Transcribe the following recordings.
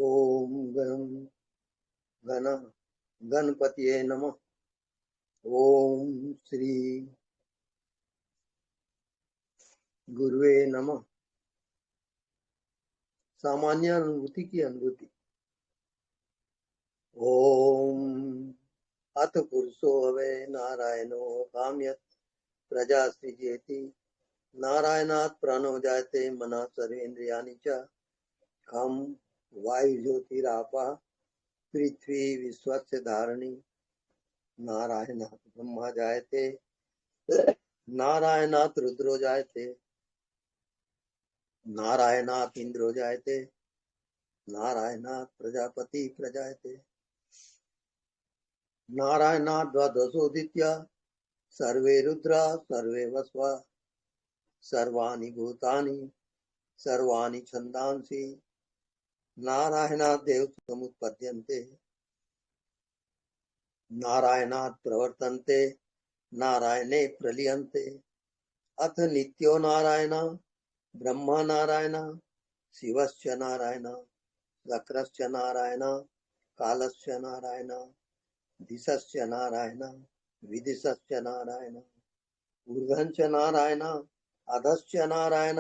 ओम गण गणपतिये नमः। ओम श्री गुरुवे नमः। सामान्य अनुभूति की अनुभूति। ओम अथ पुरुषो हवे नारायणो काम्यत् प्रजा सृजेति नारायणात् प्राणो जायते मनः सर्वेन्द्रियाणि च खम वायु ज्योतिरापः पृथ्वी विश्वस्य धारिणी नारायणात् ब्रह्मा जायते नारायणात् रुद्रो जायते नारायणात् इंद्रो जायते नारायणात् प्रजापति प्रजायते नारायणात् द्वादशोदित्य सर्वे रुद्रा सर्वे वस्वा सर्वाणि भूतानि सर्वाणि छन्दांसि नारायणात् देवसमुत्पद्यन्ते नारायणात् प्रवर्तन्ते नारायणे प्रलीयन्ते अथ नित्यो नारायण ब्रह्मा नारायण शिवश्च नारायण शक्रश्च नारायण कालश्च नारायण दिशश्च नारायण विदिशश्च नारायण ऊर्ध्वश्च नारायण अधश्च नारायण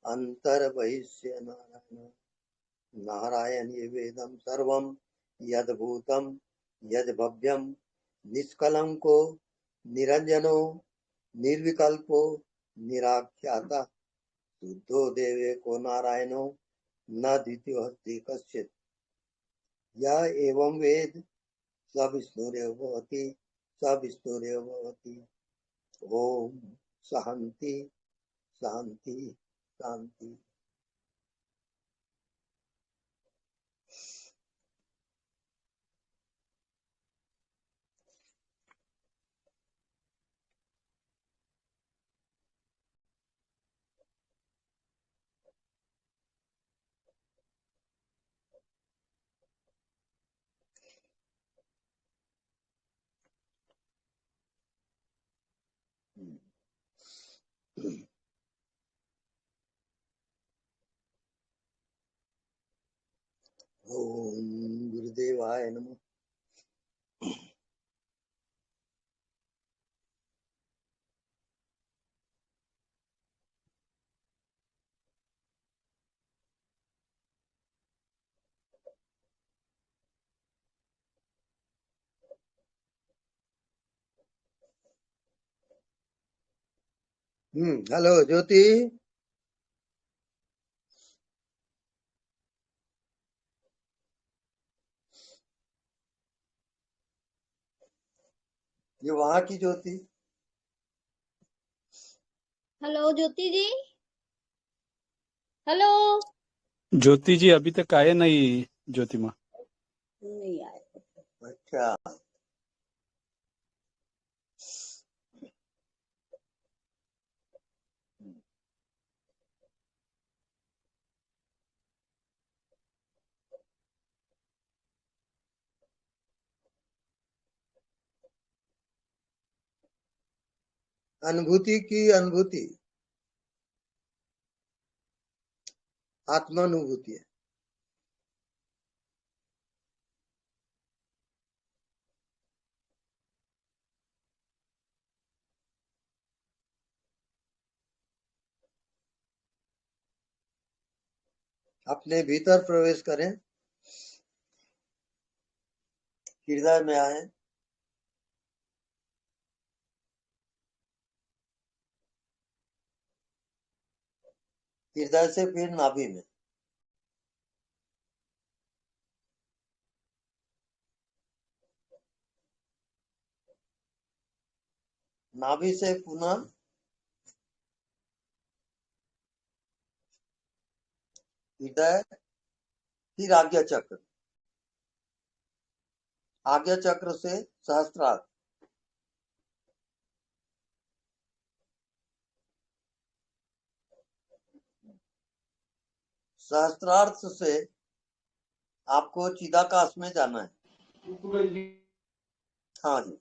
अंतर्बहिश्च नारायण नारायणे वेदं सर्वं यद्भूतं यद्भव्यं निष्कलंको निरंजनो निर्विकल्पो निराख्याता शुद्धो देवेको नारायणो न द्वितीयो अस्ति कश्चित् यः एवं वेद स विष्णुरेव भवति स विष्णुरेव भवति। ओम शांति शांति शांति। ओम गुरुदेवाय नमः। हेलो ज्योति। ये वहां की ज्योति। हेलो ज्योति जी। हेलो। ज्योति जी अभी तक आए नहीं। ज्योति माँ नहीं आए। अच्छा अनुभूति की अनुभूति आत्मानुभूति है। अपने भीतर प्रवेश करें, हृदय में आए, हृदय से फिर नाभि में। नाभि से पुनः हृदय, फिर आज्ञा चक्र, आज्ञा चक्र से सहस्त्रार, सहस्त्रार्थ से आपको चिदाकाश में जाना है। हाँ जी।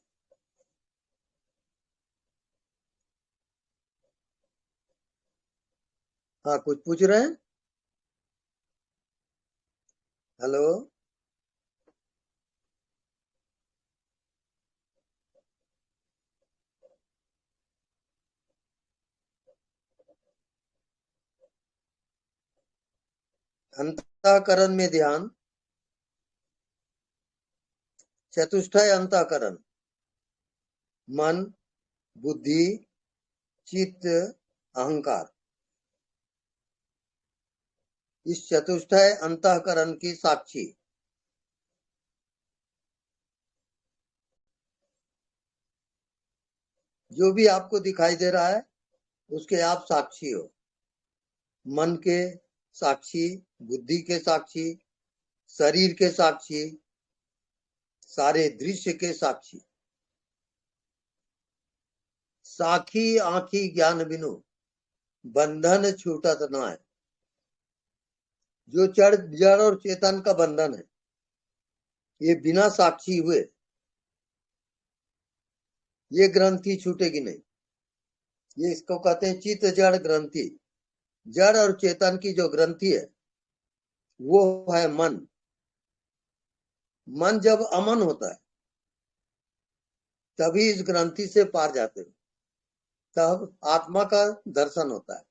हाँ कुछ पूछ रहे हैं। हेलो। अंतःकरण में ध्यान। चतुष्टय अंतःकरण: मन, बुद्धि, चित्त, अहंकार। इस चतुष्टय अंतःकरण की साक्षी। जो भी आपको दिखाई दे रहा है उसके आप साक्षी हो। मन के साक्षी, बुद्धि के साक्षी, शरीर के साक्षी, सारे दृश्य के साक्षी। साखी आंखी ज्ञान बिनु बंधन छूटत न है। जो जड़ और चेतन का बंधन है ये बिना साक्षी हुए ये ग्रंथि छूटेगी नहीं। ये इसको कहते हैं चित्त जड़ ग्रंथि। जड़ और चेतन की जो ग्रंथि है वो है मन। मन जब अमन होता है तभी इस ग्रंथि से पार जाते हैं, तब आत्मा का दर्शन होता है।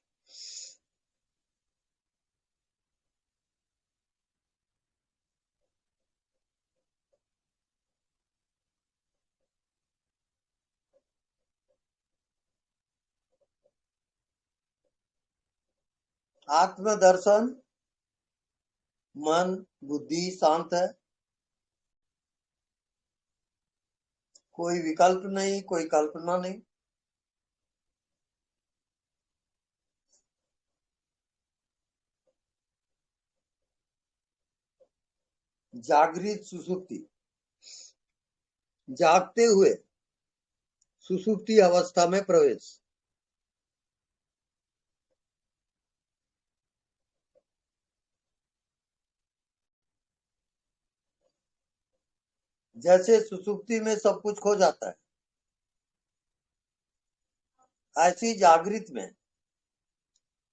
आत्म दर्शन, मन बुद्धि शांत है, कोई विकल्प नहीं, कोई कल्पना नहीं। जागृत सुसुप्ति, जागते हुए सुसुप्ति अवस्था में प्रवेश। जैसे सुसुप्ति में सब कुछ खो जाता है ऐसी जागृत में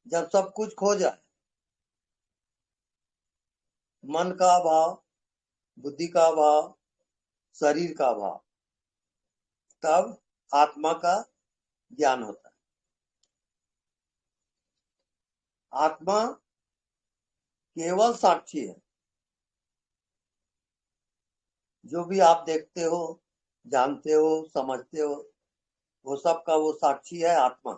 जब सब कुछ खो जाए, मन का अभाव, बुद्धि का अभाव, शरीर का अभाव, तब आत्मा का ज्ञान होता है। आत्मा केवल साक्षी है। जो भी आप देखते हो, जानते हो, समझते हो, वो सब का वो साक्षी है आत्मा।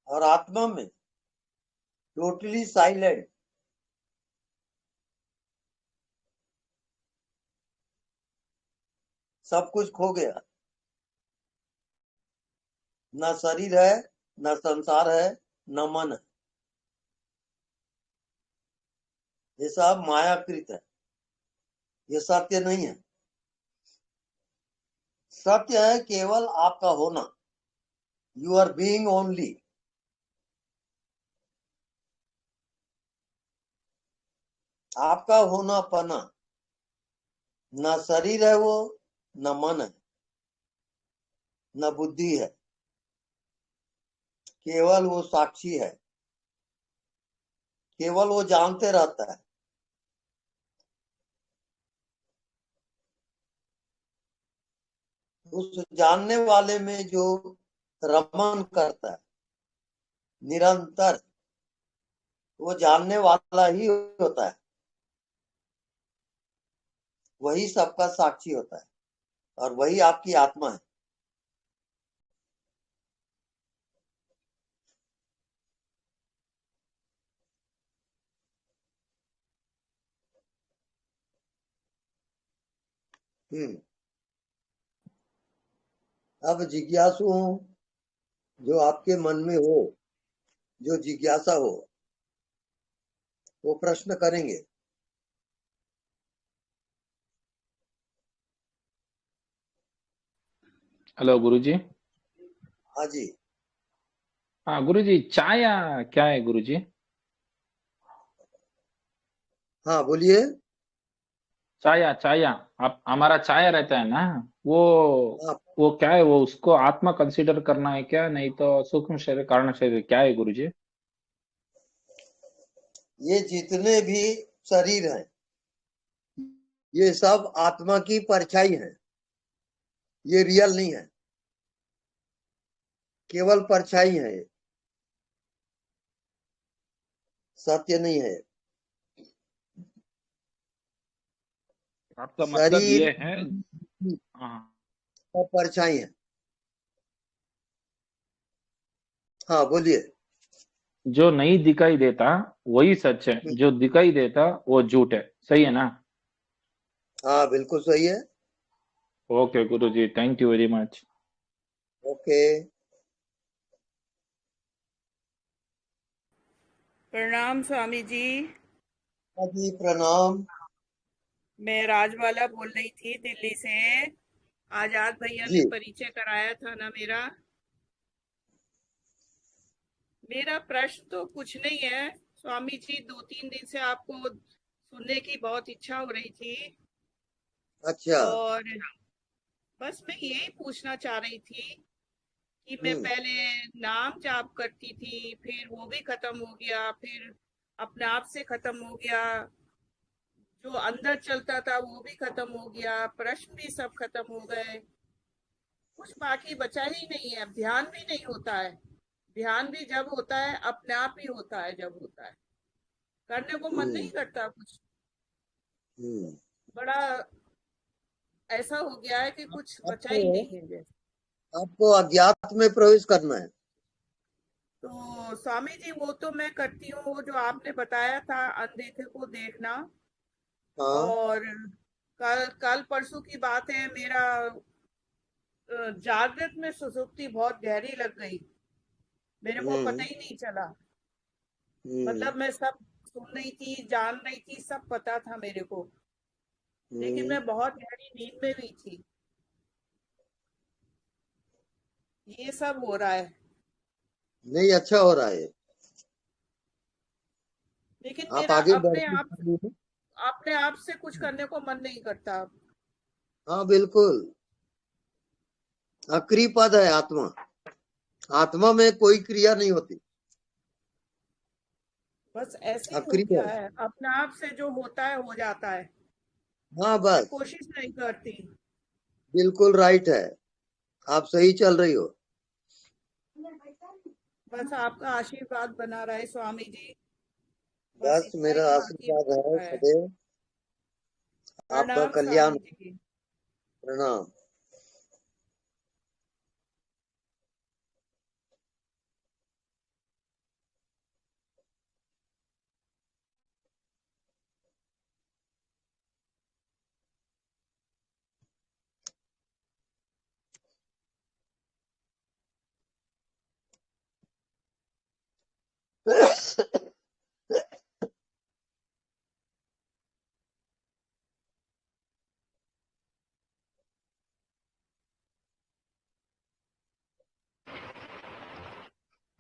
और आत्मा में टोटली साइलेंट, सब कुछ खो गया। न शरीर है, न संसार है, न मन है। ये सब मायाकृत है, ये सत्य नहीं है। सत्य है केवल आपका होना। You are being only. आपका होना पना। न शरीर है वो, न मन है, न बुद्धि है, केवल वो साक्षी है। केवल वो जानते रहता है। उस जानने वाले में जो रमन करता है निरंतर, वो जानने वाला ही होता है। वही सबका साक्षी होता है और वही आपकी आत्मा है। अब जिज्ञासु हो, जो आपके मन में हो, जो जिज्ञासा हो, वो प्रश्न करेंगे। हेलो गुरुजी। हाँ जी। हाँ गुरुजी, चाय क्या है गुरुजी? हाँ बोलिए। चाय चाय आप हमारा चाय रहता है ना, वो हाँ, वो क्या है, वो उसको आत्मा कंसीडर करना है क्या, नहीं तो सूक्ष्म शरीर कारण शरीर क्या है गुरुजी? ये जितने भी शरीर हैं ये सब आत्मा की परछाई है, ये रियल नहीं है, केवल परछाई है, ये सत्य नहीं है। आपका मतलब शरीर ये है? हाँ, सब परछाई है। हाँ बोलिए। जो नहीं दिखाई देता वही सच है, जो दिखाई देता वो झूठ है, सही है ना? हाँ बिल्कुल सही है। Okay Guruji, thank you very much. Okay. प्रणाम स्वामी जी। हाँ जी प्रणाम। मैं राजबाला बोल रही थी दिल्ली से। आजाद भैया ने जी परिचय कराया था ना मेरा। मेरा प्रश्न तो कुछ नहीं है स्वामी जी, 2-3 दिन से आपको सुनने की बहुत इच्छा हो रही थी। अच्छा। और बस मैं यही पूछना चाह रही थी कि मैं हम्म पहले नाम जाप करती थी, फिर वो भी खत्म हो गया, फिर अपने आप से खत्म हो गया, जो अंदर चलता था वो भी खत्म हो गया, प्रश्न भी सब खत्म हो गए, कुछ बाकी बचा ही नहीं है। अब ध्यान भी नहीं होता है। ध्यान भी जब होता है अपने आप ही होता है, जब होता है करने को मन नहीं हम्म करता कुछ। हम्म। बड़ा ऐसा हो गया है कि कुछ बचा आपको ही नहीं है जैसे। आपको अज्ञात में प्रवेश करना है। तो स्वामी जी वो तो मैं करती हूँ, वो जो आपने बताया था अनदेखे को देखना। हाँ। और कल कल परसों की बात है, मेरा जागृत में सुसुप्ति बहुत गहरी लग गई, मेरे को पता हम्म ही नहीं चला। हम्म मतलब मैं सब सुन रही थी, जान रही थी, सब पता था मेरे को, लेकिन हम्म। मैं बहुत गहरी नींद में भी थी। ये सब हो रहा है, नहीं अच्छा हो रहा है। लेकिन आप मेरा आगे बढ़ते चलिए। अपने आप से कुछ करने को मन नहीं करता। हाँ बिल्कुल। अक्री पद है आत्मा। आत्मा में कोई क्रिया नहीं होती। बस ऐसे ही हो अक्रिय गया है। है, अपने आप से जो होता है हो जाता है। हाँ मैं बस। कोशिश नहीं करती। बिल्कुल राइट है। आप सही चल रही हो। बस आपका आशीर्वाद बना रहे स्वामी जी, बस बस इतना मेरा ही बाकी आशीर्वाद है है। सदैव। आपका प्रणाम कल्याण। स्वामी जी। प्रणाम।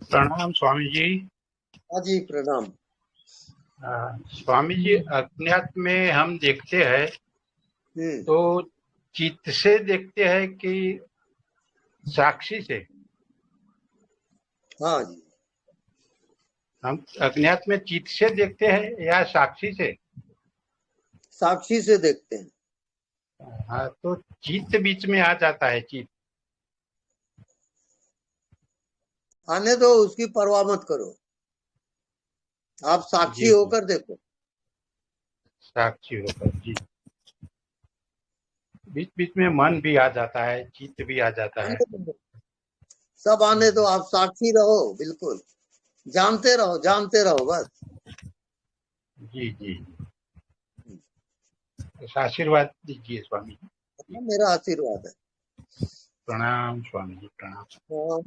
प्रणाम स्वामी जी। हाँ जी प्रणाम। स्वामी जी, अज्ञात में हम देखते हैं हम्म। तो चित्त से देखते हैं कि साक्षी से? हाँ जी। हम अज्ञात में चित्त से देखते हैं या साक्षी से? साक्षी से देखते हैं। हाँ, तो चित्त बीच में आ जाता है। चित्त आने दो, उसकी परवाह मत करो। आप साक्षी जी जी, होकर देखो। साक्षी होकर जी। बीच बीच में मन भी आ जाता है, चित्त भी आ जाता है। आने दो, सब आने दो, आप साक्षी रहो बिल्कुल। जानते रहो बस। जी जी, तो आशीर्वाद दीजिए स्वामी जी। हाँ, मेरा आशीर्वाद है। प्रणाम स्वामी जी, प्रणाम। हाँ।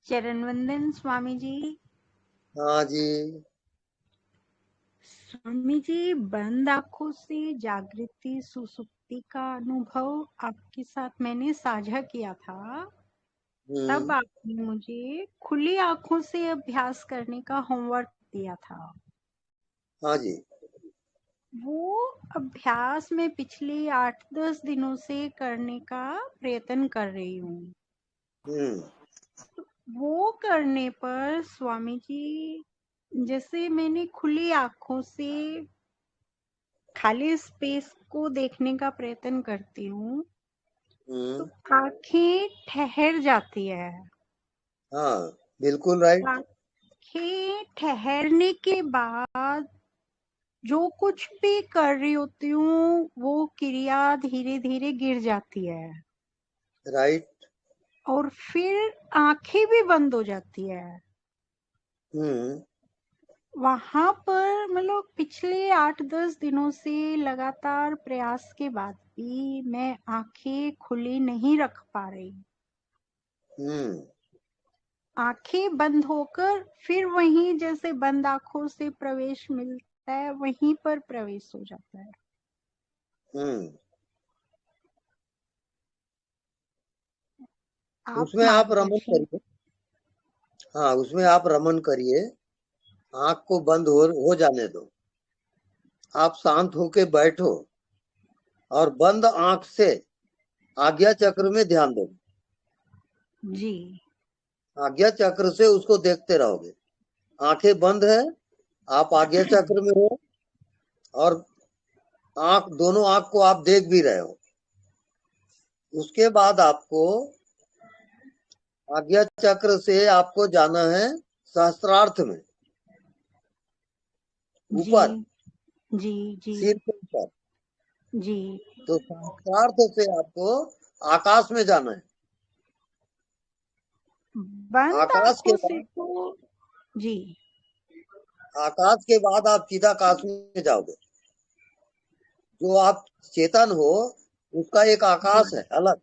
चरण वंदन स्वामी जी। हाँ जी। स्वामी जी, बंद आंखों से जागृति सुसुप्ति का अनुभव आपके साथ मैंने साझा किया था। तब आपने मुझे खुली आंखों से अभ्यास करने का होमवर्क दिया था। हाँ जी। वो अभ्यास मैं पिछले 8-10 दिनों से करने का प्रयत्न कर रही हूँ। हम्म वो करने पर स्वामी जी, जैसे मैंने खुली आंखों से खाली स्पेस को देखने का प्रयत्न करती हूँ तो हम्म आंखें ठहर जाती है। हाँ, बिल्कुल राइट। आंखें ठहरने के बाद जो कुछ भी कर रही होती हूँ वो क्रिया धीरे धीरे गिर जाती है राइट। और फिर आंखें भी बंद हो जाती है। हम्म वहां पर मतलब पिछले 8-10 दिनों से लगातार प्रयास के बाद भी मैं आंखें खुली नहीं रख पा रही। हम्म आंखें बंद होकर फिर वहीं जैसे बंद आंखों से प्रवेश मिलता है वहीं पर प्रवेश हो जाता है। हम्म आप उसमें आप रमन मार्गदर्शन। करिए। हाँ, उसमें आप रमन करिए। आंख को बंद हो जाने दो। आप शांत होके बैठो और बंद आंख से आज्ञा चक्र में ध्यान दो। जी आज्ञा चक्र से उसको देखते रहोगे। आंखें बंद है, आप आज्ञा चक्र में हो और दोनों आंख को आप देख भी रहे हो। उसके बाद आपको आज्ञा चक्र से आपको जाना है सहस्त्रार्थ में, जी ऊपर जी जी सिर के ऊपर। जी। तो सहस्त्रार्थ से आपको आकाश में जाना है। बंद आकाश के आंखों से बाद तो जी आप चिदाकाश में जाओगे। जो आप चेतन हो उसका एक आकाश है अलग,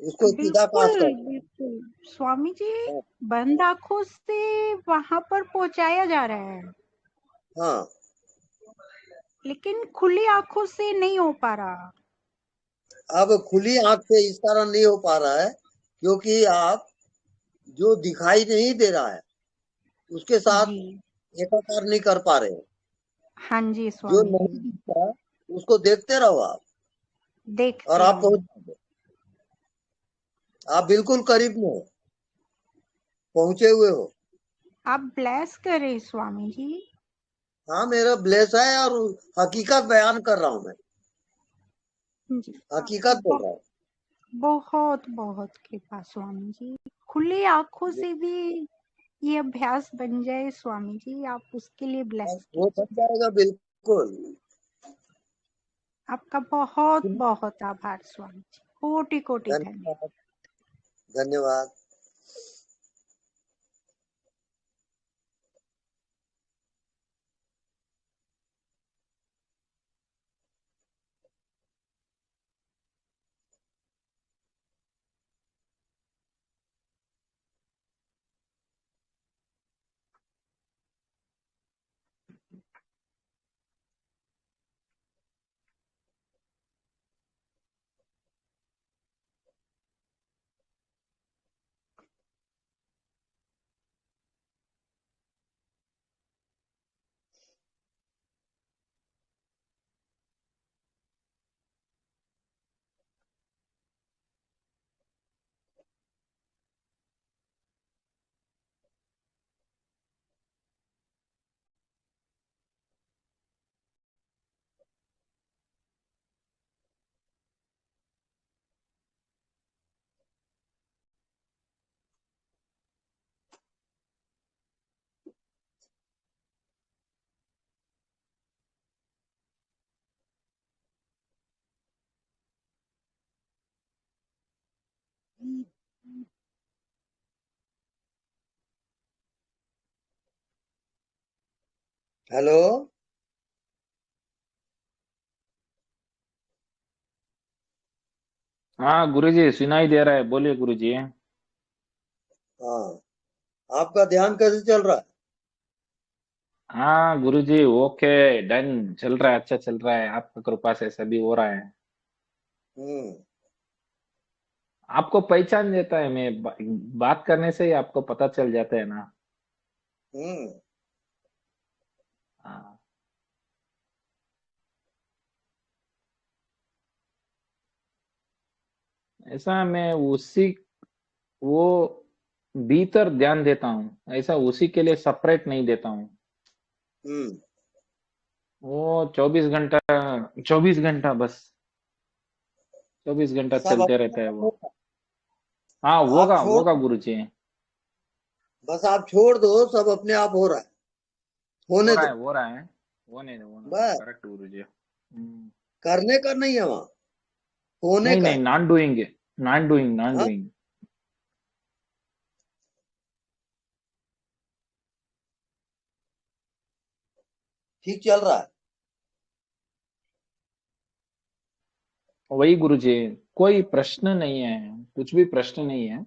उसको चिदाकाश बिल्कुल कहते बिल्कुल स्वामी जी, हैं। बंद आंखों से वहां पर पहुंचाया जा रहा है हाँ, लेकिन खुली आंखों से नहीं हो पा रहा। अब खुली आंख से इस तरह नहीं हो पा रहा है क्योंकि आप जो दिखाई नहीं दे रहा है उसके साथ जी एकाकार नहीं कर पा रहे हो। हाँ जी जो स्वामी नहीं जी, दिखता उसको देखते रहो आप और देखती आप पहुंच हूँ। जाओगे। आप बिल्कुल करीब में हो, पहुंचे हुए हो। आप ब्लेस करें स्वामी जी। हाँ, मेरा ब्लेस है और हकीकत बयान कर रहा हूँ मैं। जी आपका हकीकत बोल रहा हूँ। बहुत बहुत कृपा स्वामी जी। खुली आंखों से भी ये अभ्यास बन जाए स्वामी जी, आप उसके लिए ब्लेस वो बन कीजिए। जाएगा बिल्कुल। आपका बहुत बहुत आभार स्वामी जी, कोटि कोटि धन्यवाद। धन्यवाद। धन्यवाद। हेलो। हाँ गुरुजी, सुनाई दे रहा है, बोलिए गुरुजी। हाँ, आपका ध्यान कैसे चल रहा है? हाँ गुरुजी, ओके, डन, चल रहा है, अच्छा चल रहा है, आपका कृपा से सभी हो रहा है। हम्म आपको पहचान देता है, मैं बात करने से ही आपको पता चल जाता है ना। हम्म हाँ, ऐसा मैं उसी वो भीतर ध्यान देता हूँ, ऐसा उसी के लिए सेपरेट नहीं देता हूँ। हम्म वो 24 घंटा बस 24 घंटा सब चलते अपने रहता है आप वो। होगा। हाँ आप होगा छोड़ होगा गुरुजी। बस आप छोड़ दो, सब अपने आप हो रहा है, होने दो। हो रहा है होने दो बस करेक्ट गुरुजी। करने का नहीं है, वहां होने नहीं का नहीं, है। नॉट हाँ, डूइंग। ठीक चल रहा है। वही गुरुजी, कोई प्रश्न नहीं है, कुछ भी प्रश्न नहीं है,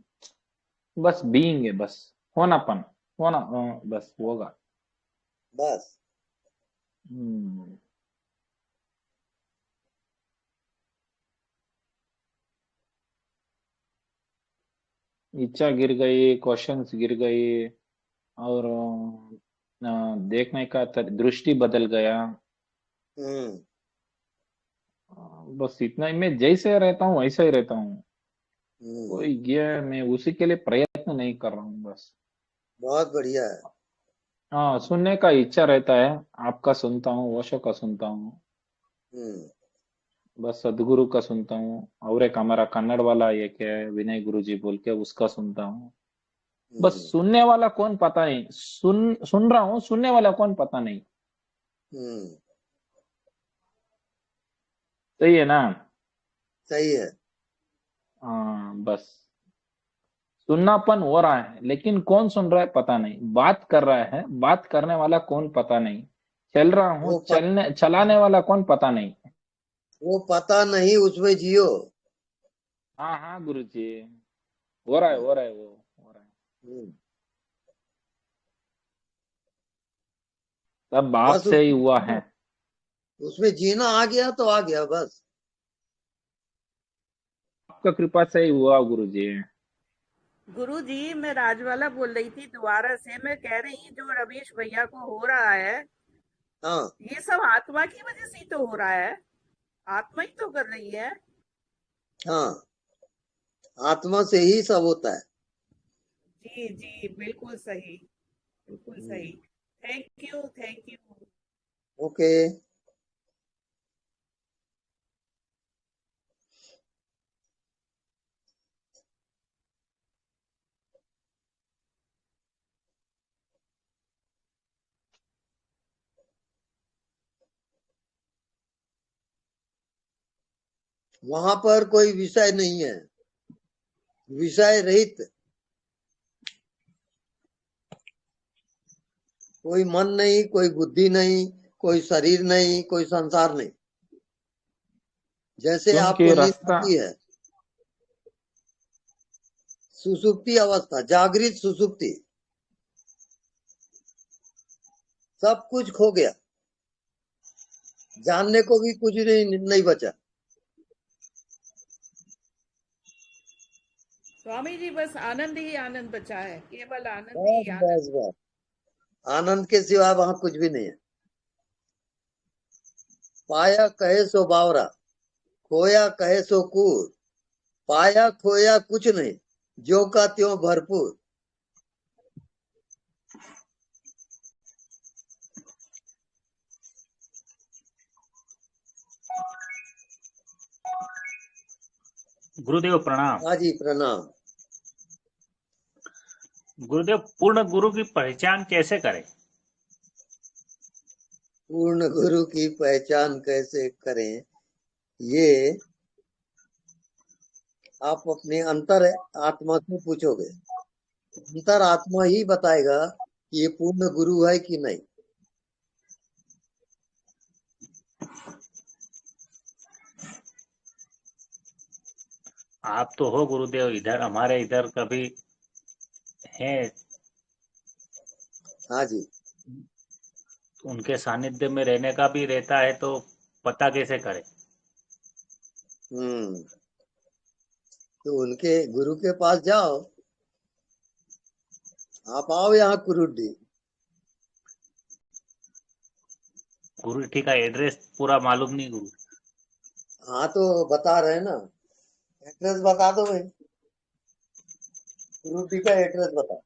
बस बीइंग है, बस होनापन, होना बस होगा। बस हम्म, इच्छा गिर गई, क्वेश्चंस गिर गई, और देखने का दृष्टि बदल गया। हम्म बस इतना ही, मैं जैसे रहता हूँ वैसा ही रहता हूँ। हम्म कोई ये मैं उसी के लिए प्रयत्न नहीं कर रहा हूँ बस। बहुत बढ़िया है। हाँ, सुनने का इच्छा रहता है, आपका सुनता हूँ, ओशो का सुनता हूँ, हम्म बस सदगुरु का सुनता हूँ, और एक हमारा कन्नड़ वाला ये क्या है विनय गुरु जी बोल के, उसका सुनता हूँ। बस हम्म सुनने वाला कौन पता नहीं, सुन रहा हूँ, सुनने वाला कौन पता नहीं। हम्म सही है ना? सही है। हाँ बस सुननापन हो रहा है, लेकिन कौन सुन रहा है पता नहीं, बात कर रहा है, बात करने वाला कौन पता नहीं, चल रहा हूँ, वो पत, चलने चलाने वाला कौन पता नहीं। वो पता नहीं, उसमें जियो। हाँ हाँ गुरु जी, हो रहा है हो रहा है वो हो रहा है। हम्म, सब आप बस से ही हुआ है। उसमें जीना आ गया तो आ गया बस। आपका कृपा से ही हुआ गुरु जी। गुरुजी, मैं राजवाला बोल रही थी दोबारा से। मैं कह रही जो रमेश भैया को हो रहा है, हाँ ये सब आत्मा की वजह से ही तो हो रहा है। आत्मा ही तो कर रही है। हाँ, आत्मा से ही सब होता है। जी जी, बिल्कुल सही, बिल्कुल हम्म, सही। Thank you, thank you. Okay. वहां पर कोई विषय नहीं है, विषय रहित। कोई मन नहीं, कोई बुद्धि नहीं, कोई शरीर नहीं, कोई संसार नहीं। जैसे आपको क्योंकि नींद रास्ता, आती है, सुसुप्ति अवस्था, जागृत सुसुप्ति, सब कुछ खो गया, जानने को भी कुछ नहीं बचा। स्वामी जी, बस आनंद ही आनंद बचा है, केवल आनंद बस ही आनंद। बस बस, आनंद के सिवा वहां कुछ भी नहीं है। पाया कहे सो बावरा, खोया कहे सो कूर, पाया खोया कुछ नहीं, जो का त्यों भरपूर। गुरुदेव प्रणाम। हाँ जी, प्रणाम। गुरुदेव, पूर्ण गुरु की पहचान कैसे करें? पूर्ण गुरु की पहचान कैसे करें, ये आप अपने अंतर आत्मा से पूछोगे। अंतर आत्मा ही बताएगा कि ये पूर्ण गुरु है कि नहीं। आप तो हो गुरुदेव, इधर हमारे इधर कभी है, हाँ जी। उनके सानिध्य में रहने का भी रहता है, तो पता कैसे करें? हम्म तो उनके गुरु के पास जाओ। आप आओ यहाँ कुरुड्डी। गुरु ठीक है, एड्रेस पूरा मालूम नहीं गुरु। हाँ तो बता रहे हैं ना, एड्रेस बता दो भाई, रूबी का एड्रेस बता।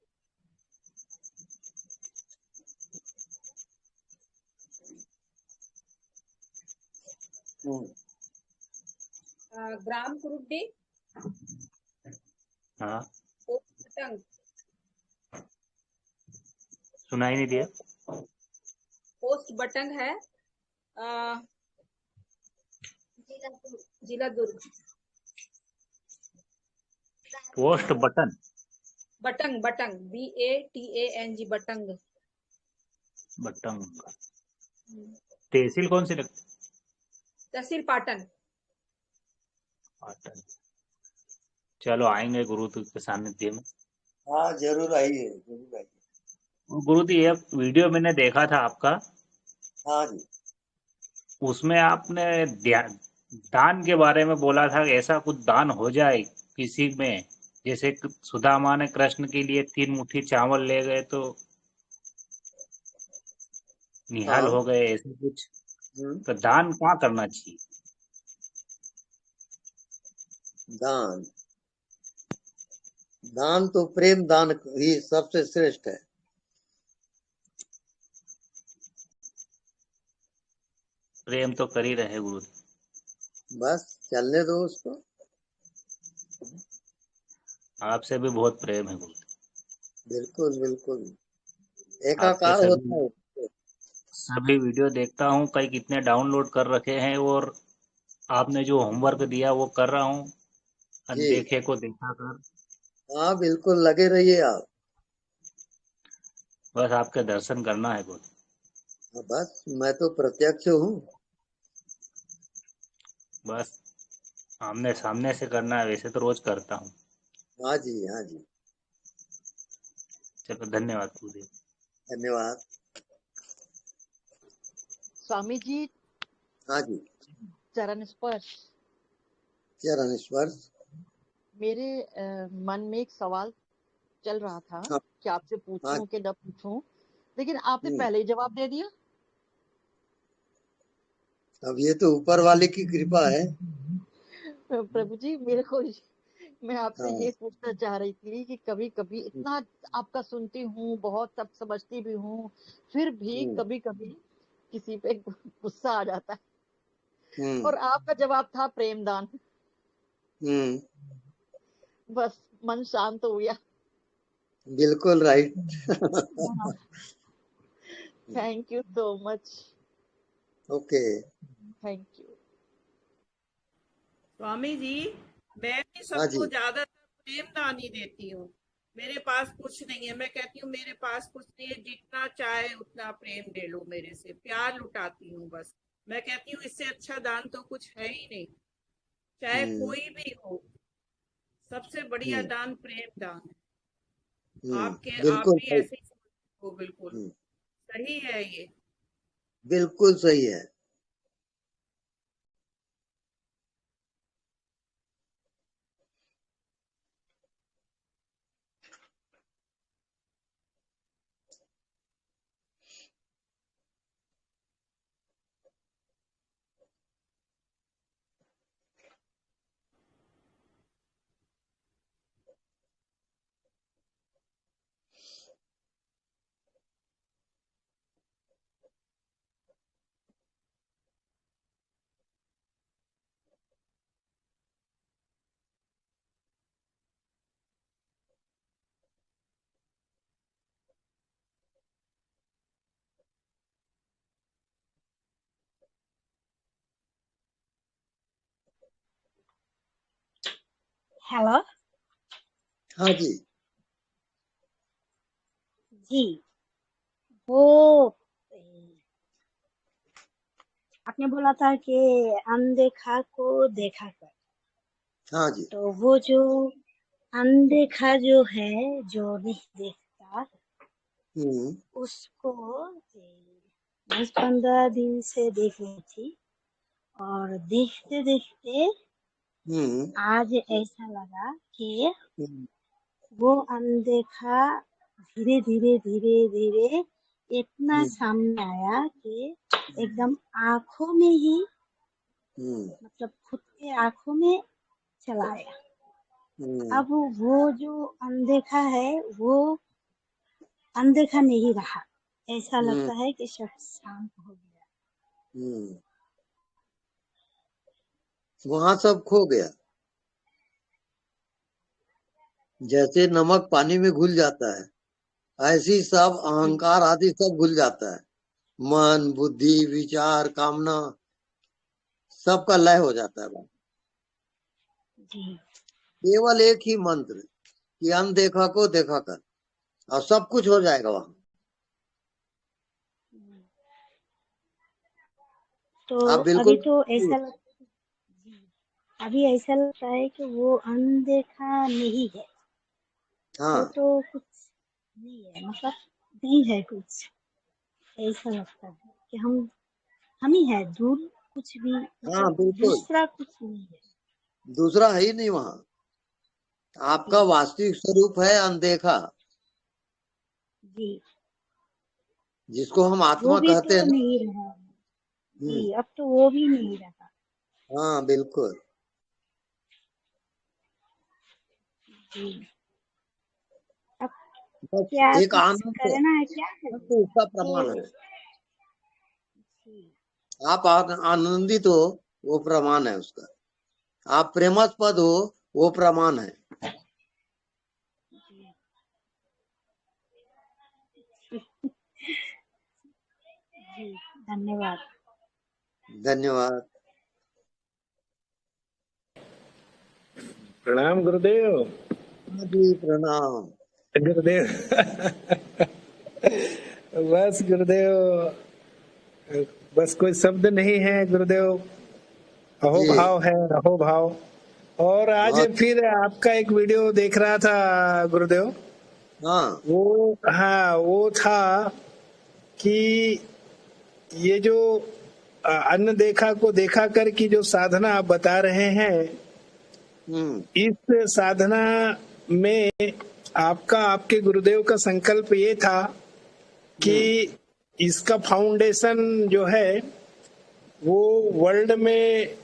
ग्राम कुरुड्डी, हाँ, पतंग, सुनाई नहीं दिया। पोस्ट बटंग है, जिला दुर्ग। पोस्ट बटन, बटंग, बटंग, BATANG, बटंग। बटन। तहसील कौन सी लगती? तहसील पाटन। पाटन। चलो आएंगे गुरु के सानिध्य में। हाँ जरूर आइए, जरूर आइए। गुरु जी एक वीडियो मैंने देखा था आपका, हाँ जी। उसमें आपने दान के बारे में बोला था कि ऐसा कुछ दान हो जाए किसी में, जैसे सुदामा ने कृष्ण के लिए 3 मुट्ठी चावल ले गए तो निहाल हाँ। हो गए, ऐसे कुछ। तो दान क्या करना चाहिए? दान, दान तो प्रेम दान ही सबसे श्रेष्ठ है। प्रेम तो कर ही रहे गुरु जी। बस चलने दो उसको। आपसे भी बहुत प्रेम है गुरु जी। बिल्कुल बिल्कुल, आपके एकाकार होता है। सभी वीडियो देखता हूँ, कई कितने डाउनलोड कर रखे हैं, और आपने जो होमवर्क दिया वो कर रहा हूँ, जी अनदेखे को देखा कर। हाँ बिल्कुल, लगे रहिए आप। बस आपके दर्शन करना है गुरु। बस मैं तो प्रत्यक्ष हूँ। बस आमने सामने से करना है, वैसे तो रोज करता हूँ। हाँ जी, हाँ जी। चलो धन्यवाद गुरु जी। धन्यवाद। स्वामी जी, हाँ जी। चरण स्पर्श। चरण स्पर्श। मेरे मन में एक सवाल चल रहा था हाँ। कि आपसे पूछूं कि न पूछूं, लेकिन आपने पहले ही जवाब दे दिया। अब ये तो ऊपर वाले की कृपा है। प्रभु जी, मैं आपसे हाँ। ये पूछना चाह रही थी कि कभी कभी इतना आपका सुनती हूँ, बहुत सब समझती भी हूँ, फिर भी कभी कभी किसी पे गुस्सा आ जाता है, और आपका जवाब था प्रेमदान। बस मन शांत हो गया। बिल्कुल right. Thank you so much. Okay, thank you. Swami ji, मैं भी हाँ सबको जी। ज्यादातर प्रेम दान ही देती हूँ। मेरे पास कुछ नहीं है, मैं कहती हूँ मेरे पास कुछ नहीं है, जितना चाहे उतना प्रेम ले लो, मेरे से प्यार लुटाती हूँ बस। मैं कहती हूँ इससे अच्छा दान तो कुछ है ही नहीं, चाहे कोई भी हो। सबसे बढ़िया दान प्रेम दान है। आप बिल्कुल भी सही। ऐसे ही हो, बिल्कुल सही है ये। बिल्कुल सही है। हेलो हाँ जी। जी, वो आपने बोला था कि अनदेखा को देखा कर। हाँ जी। तो वो जो अनदेखा जो है, जो नहीं देखता, उसको 10-15 दिन से देख रही थी, और देखते देखते आज ऐसा लगा कि वो अनदेखा धीरे धीरे धीरे धीरे इतना सामने आया कि एकदम आंखों में ही, मतलब खुद के आंखों में चलाया। हम्म, अब वो जो अनदेखा है वो अनदेखा नहीं रहा, ऐसा हम्म, लगता है कि सब शांत हो गया। वहां सब खो गया, जैसे नमक पानी में घुल जाता है, ऐसी सब अहंकार आदि सब घुल जाता है। मन, बुद्धि, विचार, कामना सबका लय हो जाता है। जी केवल एक ही मंत्र कि अनदेखा को देखा कर, और सब कुछ हो जाएगा वहां। तो आप अभी बिल्कुल तो ऐसा अभी ऐसा लगता है कि वो अनदेखा नहीं है, वो हाँ तो कुछ नहीं है, मतलब नहीं है कुछ, ऐसा लगता है कि हम ही है, दूर कुछ भी, हाँ मतलब बिल्कुल, दूसरा कुछ नहीं है। दूसरा है ही नहीं वहां। आपका जी वास्तविक स्वरूप है अनदेखा, जी जिसको हम वो आत्मा भी कहते तो हैं ना। नहीं रहा। हम्म, जी अब तो वो भी नहीं रहा। हाँ बिल्कुल। जी अब बस क्या एक कुछ आनंद है, करना है, क्या है तो उसका तो प्रमाण है। जी आप आनंदित हो, वो प्रमाण है उसका। आप प्रेमास्पद हो, वो प्रमाण है। जी धन्यवाद। धन्यवाद। प्रणाम गुरुदेव। हाँ जी प्रणाम। गुरुदेव बस गुरुदेव, बस कोई शब्द नहीं है गुरुदेव, अहो जी भाव है, अहो भाव। और आज बहुत। फिर आपका एक वीडियो देख रहा था गुरुदेव, हाँ वो था कि ये जो अन्न देखा को देखा कर की जो साधना आप बता रहे हैं, इस साधना में आपका, आपके गुरुदेव का संकल्प ये था कि इसका फाउंडेशन जो है वो वर्ल्ड में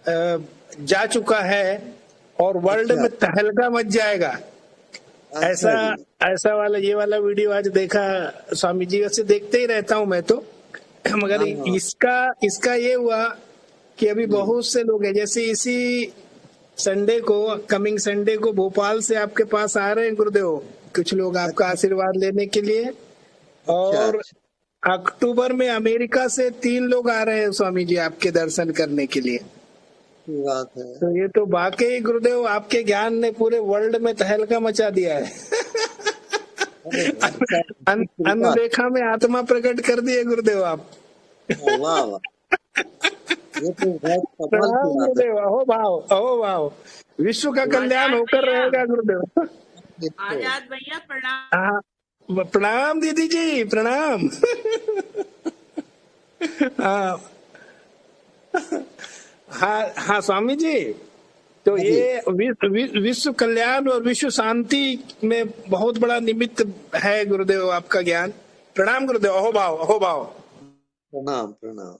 जा चुका है और वर्ल्ड अच्छा में तहलका मच जाएगा। ऐसा अच्छा जी। ऐसा वाला ये वाला वीडियो आज देखा स्वामी जी। वैसे देखते ही रहता हूं मैं तो, मगर हाँ इसका इसका ये हुआ कि अभी बहुत से लोग हैं, जैसे इसी संडे को, कमिंग संडे को भोपाल से आपके पास आ रहे हैं गुरुदेव कुछ लोग आपका अच्छा आशीर्वाद लेने के लिए। अच्छा और अच्छा। अक्टूबर में अमेरिका से 3 लोग आ रहे हैं स्वामी जी आपके दर्शन करने के लिए। की बात है। तो ये तो वाकई गुरुदेव आपके ज्ञान ने पूरे वर्ल्ड में तहलका मचा दिया है। अरे ऐसा आपकी कृपा। अनदेखा में आत्मा प्रकट कर दिए गुरुदेव आप। वाह वाह, ये तो बहुत कमाल की प्रणाम बात है। गुरुदेव, अहो भाव, अहो भाव। विश्व का कल्याण आजाद होकर भैया, रहेगा गुरुदेव। आजाद भैया प्रणाम। हाँ, प्रणाम दीदी जी, प्रणाम। हाँ हाँ हाँ स्वामी जी, तो हाँ जी। ये विश्व कल्याण और विश्व शांति में बहुत बड़ा निमित्त है गुरुदेव आपका ज्ञान। प्रणाम गुरुदेव, अहो भाव, अहो भाव। प्रणाम प्रणाम।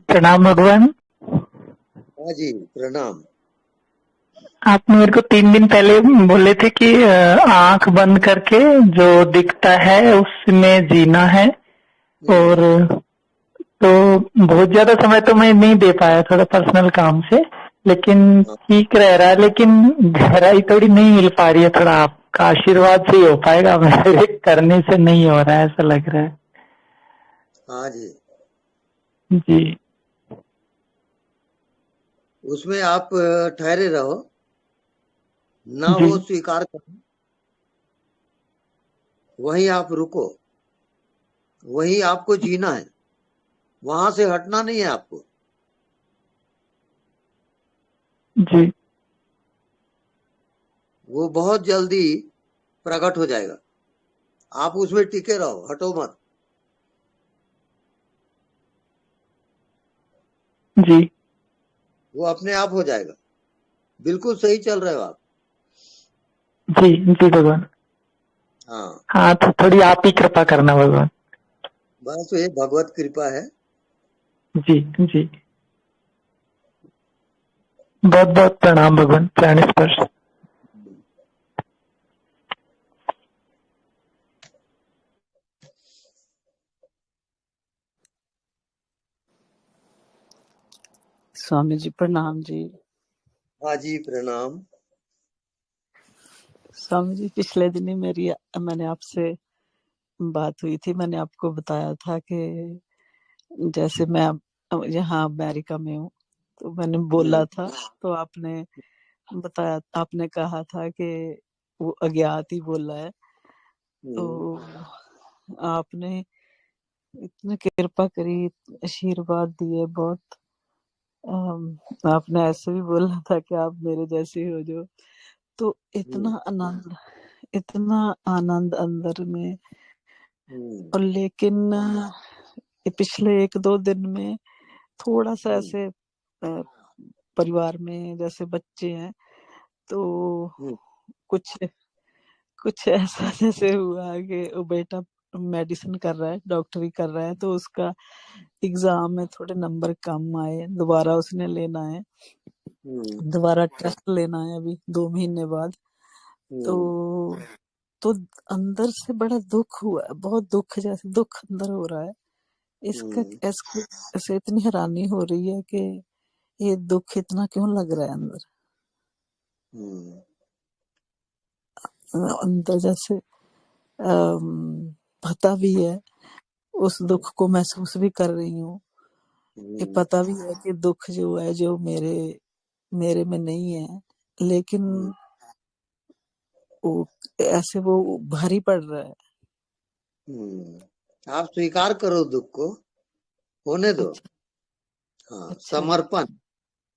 प्रणाम भगवान। हाँ जी प्रणाम। आपने मेरे को 3 दिन पहले बोले थे कि आंख बंद करके जो दिखता है उसमें जीना है, और तो बहुत ज्यादा समय तो मैं नहीं दे पाया, थोड़ा पर्सनल काम से, लेकिन ठीक रह रहा है, लेकिन गहराई थोड़ी नहीं मिल पा रही है। थोड़ा आपका आशीर्वाद से ही हो पाएगा, मेरे करने से नहीं हो रहा है ऐसा लग रहा है। हाँ जी। जी उसमें आप ठहरे रहो, ना जी हो स्वीकार करो, वहीं आप रुको, वहीं आपको जीना है, वहां से हटना नहीं है आपको। जी वो बहुत जल्दी प्रकट हो जाएगा। आप उसमें टिके रहो, हटो मत। जी वो अपने आप हो जाएगा। बिल्कुल सही चल रहे हो आप। जी जी भगवान। हाँ, हाँ तो थोड़ी आप ही कृपा करना भगवान। बस ये भगवत कृपा है। जी जी बहुत बहुत प्रणाम भगवान। प्राण स्पर्श। स्वामी जी प्रणाम जी। हाँ जी प्रणाम। स्वामी जी पिछले दिन ही मैंने आपसे बात हुई थी। मैंने आपको बताया था कि जैसे मैं यहाँ अमेरिका में हूँ तो मैंने बोला था, तो आपने बताया, आपने कहा था कि वो अज्ञात ही बोला है। तो आपने इतनी कृपा करी, आशीर्वाद दिए बहुत। आपने ऐसे भी बोला था कि आप मेरे जैसे हो जो। तो इतना आनंद अंदर में। और लेकिन ये पिछले 1-2 दिन में थोड़ा सा ऐसे परिवार में जैसे बच्चे हैं तो कुछ ऐसा जैसे हुआ कि वो बेटा मेडिसिन कर रहा है, डॉक्टरी कर रहा है, तो उसका एग्जाम में थोड़े नंबर कम आए। दोबारा उसने लेना है, दोबारा टेस्ट लेना है अभी 2 महीने बाद। तो अंदर से बड़ा दुख हुआ, बहुत दुख, जैसे दुख अंदर हो रहा है। इसका ऐसे इतनी हैरानी हो रही है कि ये दुख इतना क्यों लग रहा है अंदर। अंदर जैसे पता भी है, उस दुख को महसूस भी कर रही हूँ। ये पता भी है कि दुख जो है जो मेरे में नहीं है, लेकिन वो ऐसे वो भारी पड़ रहा है। आप स्वीकार करो दुख को, होने दो। हाँ, समर्पण।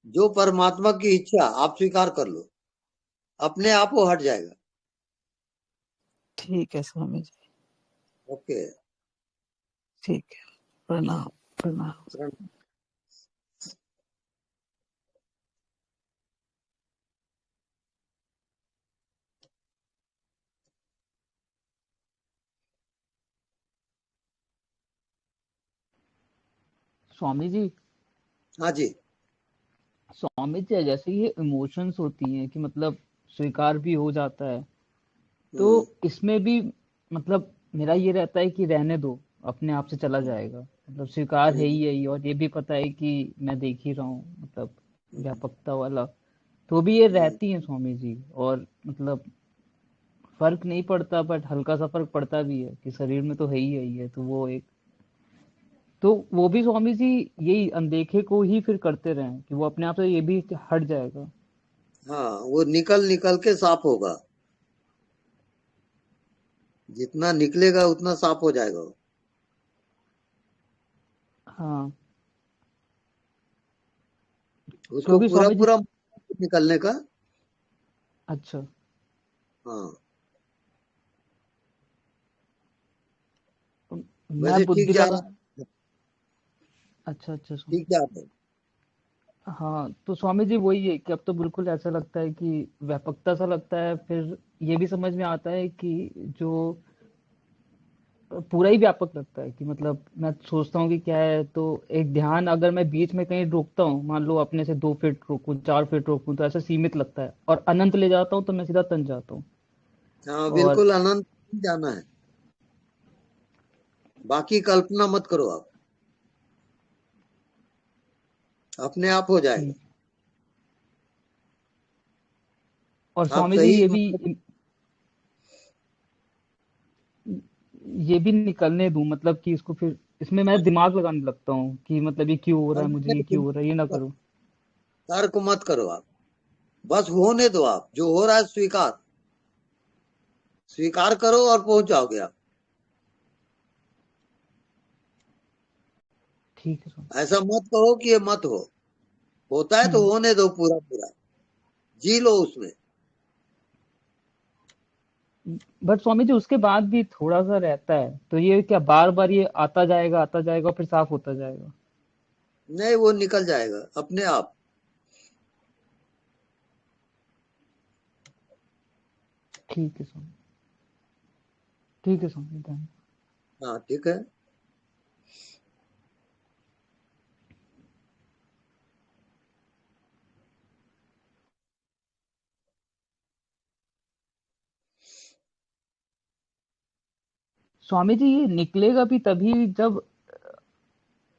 जो परमात्मा की इच्छा आप स्वीकार कर लो, अपने आप वो हट जाएगा। ठीक है स्वामी जी। ओके, ठीक है। प्रणाम प्रणाम। स्वामी जी। हाँ जी। स्वामी जी, जैसे ये इमोशंस होती हैं कि मतलब स्वीकार भी हो जाता है, तो इसमें भी मतलब मेरा ये रहता है कि रहने दो, अपने आप से चला जाएगा। मतलब स्वीकार है ही यही, और ये भी पता है कि मैं देख ही रहा हूँ, मतलब व्यापकता वाला। तो भी ये रहती है स्वामी जी, और मतलब फर्क नहीं पड़ता, बट हल्का सा फर्क पड़ता भी है कि शरीर में तो है ही यही है। तो वो एक, तो वो भी स्वामी जी यही अनदेखे को ही फिर करते रहें कि वो अपने आप से ये भी हट जाएगा। हाँ, वो निकल के साफ होगा। जितना निकलेगा उतना साफ हो जाएगा वो। हाँ, उसको क्योंकि पूरा स्वामी जी। पूरा निकलने का। अच्छा। हाँ, मैं वैसे ठीक बुद्धि जा लगा। रहा। अच्छा अच्छा ठीक जा रहा है। हाँ, तो स्वामी जी वही है कि अब तो बिल्कुल ऐसा लगता है कि व्यापकता सा लगता है। फिर ये भी समझ में आता है कि जो पूरा ही व्यापक लगता है कि मतलब मैं सोचता हूँ कि क्या है, तो एक ध्यान अगर मैं बीच में कहीं रोकता हूँ, मान लो अपने से 2 फीट रोकूं, 4 फीट रोकूं, तो ऐसा सीमित लगता है, और अनंत ले जाता हूँ तो मैं सीधा तन जाता हूँ। हाँ, और बिल्कुल अनंत जाना है। बाकी कल्पना मत करो आप, अपने आप हो जाएगा। ठीक। और आप स्वामी जी सही ये भी निकलने दूं, मतलब कि इसको फिर इसमें मैं दिमाग लगाने लगता हूँ कि मतलब ये क्यों हो रहा है मुझे, ये क्यों हो रहा है, ये ना करूं। तर्क मत करो आप, बस होने दो। आप जो हो रहा है स्वीकार करो और पहुंच जाओगे आप। ठीक है स्वामी। ऐसा मत कहो कि ये मत हो। होता है तो होने दो, पूरा पूरा जी लो उसमें। बट स्वामी जी उसके बाद भी थोड़ा सा रहता है, तो ये क्या बार बार ये आता जाएगा और फिर साफ होता जाएगा? नहीं, वो निकल जाएगा अपने आप। ठीक है स्वामी, ठीक है स्वामी, धन्यवाद। हाँ ठीक है। स्वामी जी ये निकलेगा भी तभी जब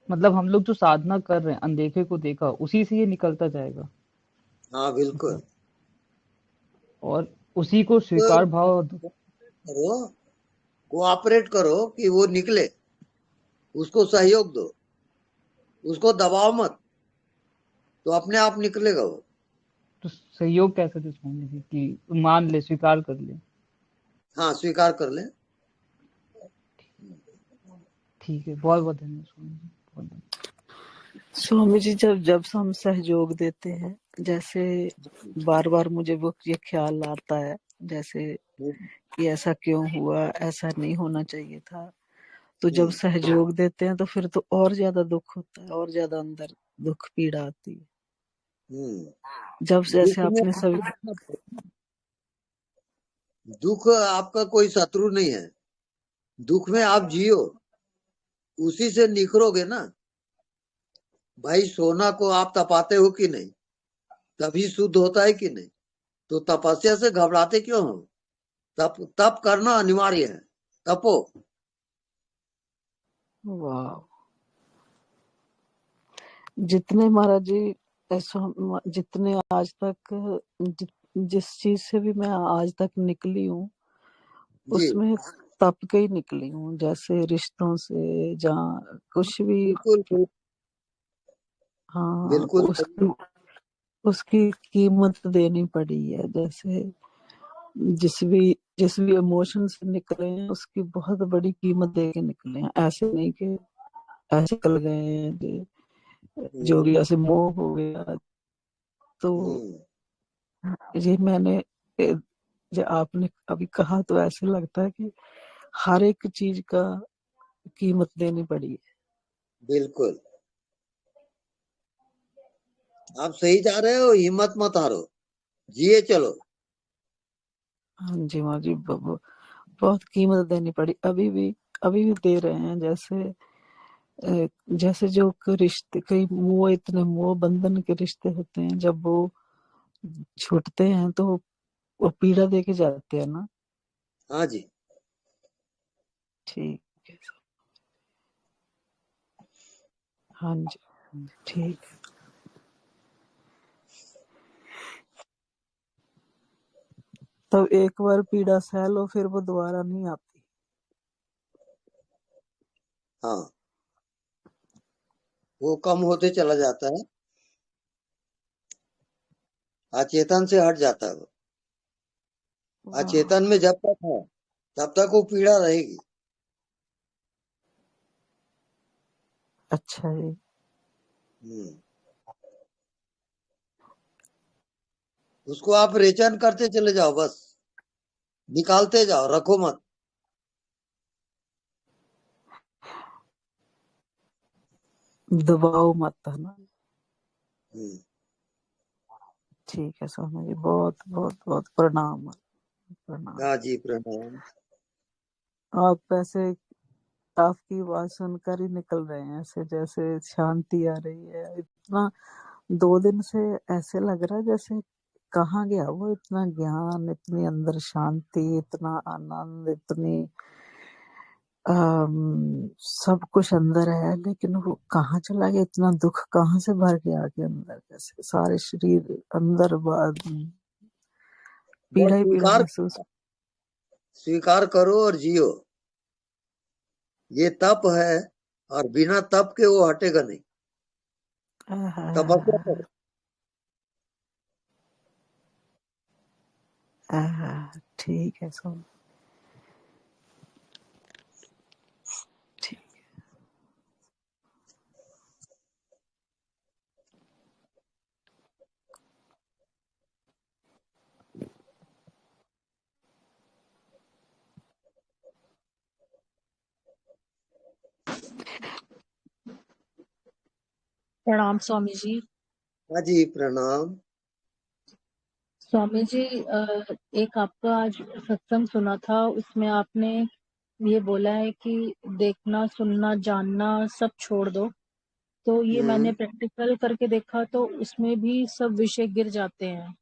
मतलब हम लोग जो साधना कर रहे हैं अनदेखे को देखा उसी से ये निकलता जाएगा, हाँ बिल्कुल। और उसी को स्वीकार भाव। करो, कोऑपरेट करो कि वो निकले, उसको सहयोग दो, उसको दबाओ मत, तो अपने आप निकलेगा वो। तो सहयोग कैसे दे स्वामी जी कि मान ले, स्वीकार कर ले? हाँ स्वीकार कर ले। ठीक है, बहुत बहुत धन्यवाद स्वामी जी, बहुत धन्यवाद। स्वामी जी जब जब हम सहयोग देते हैं, जैसे बार बार मुझे वो ये ख्याल आता है जैसे कि ऐसा क्यों हुआ, ऐसा नहीं होना चाहिए था, तो जब सहयोग देते हैं तो फिर तो और ज्यादा दुख होता है, और ज्यादा अंदर दुख पीड़ा आती है। जब जैसे आपने सभी दुख आपका कोई शत्रु नहीं है, दुख में आप जियो, उसी से निखरोगे ना। भाई सोना को आप तपाते हो कि नहीं, तभी शुद्ध होता है कि नहीं? तो तपस्या से घबराते क्यों हो? तप करना अनिवार्य है, तपो। वाह, जितने महाराज जी जितने आज तक जिस चीज से भी मैं आज तक निकली हूँ उसमें तप के ही निकली हूँ, जैसे रिश्तों से जहाँ कुछ भी। बिल्कुल हाँ, बिल्कुल। उसकी कीमत देनी पड़ी है, जैसे जिस भी इमोशन से निकले हैं उसकी बहुत बड़ी कीमत दे के निकले हैं। ऐसे नहीं कि ऐसे निकल गए हैं जो भी ऐसे मोह हो गया। तो ये मैंने जो आपने अभी कहा तो ऐसे लगता है कि हर एक चीज का कीमत देनी पड़ी है। बिल्कुल, आप सही जा रहे हो, हिम्मत मत हारो, जिए चलो। हाँ जी, माँ जी, बहुत कीमत देनी पड़ी, अभी भी दे रहे हैं। जैसे जो रिश्ते, कई मोह, इतने मोह बंधन के रिश्ते होते हैं, जब वो छूटते हैं तो वो पीड़ा दे के जाते हैं ना। हाँ जी। ठीक है, हाँ जी, ठीक है। तब एक बार पीड़ा सह लो फिर वो दोबारा नहीं आती। हाँ, वो कम होते चला जाता है, अचेतन से हट जाता है वो। अचेतन में जब तक है तब तक वो पीड़ा रहेगी। अच्छा जी। उसको आप रेचन करते चले जाओ, बस निकालते जाओ, रखो मत। दबाओ मत, है ना। ठीक है स्वामी जी, बहुत बहुत बहुत प्रणाम। प्रणाम। हाँ जी, प्रणाम। आप ऐसे आपकी बात सुनकर ही निकल रहे हैं, ऐसे जैसे शांति आ रही है इतना। 2 दिन से ऐसे लग रहा है जैसे कहाँ गया वो इतना ज्ञान, इतनी अंदर शांति, इतना आनंद, इतनी सब कुछ अंदर है, लेकिन वो कहाँ चला गया, इतना दुख कहाँ से भर के आ गया अंदर, कैसे सारे शरीर अंदर पीड़ा ही पीड़ा महसूस। स्वीकार करो और जियो। ये तप है, और बिना तप के वो हटेगा नहीं। तपस्या करो। ठीक है स्वामी, ठीक। प्रणाम स्वामी जी। हाँ जी, प्रणाम। स्वामी जी, एक आपका आज सत्संग सुना था, उसमें आपने ये बोला है कि देखना सुनना जानना सब छोड़ दो। तो ये मैंने प्रैक्टिकल करके देखा तो उसमें भी सब विषय गिर जाते हैं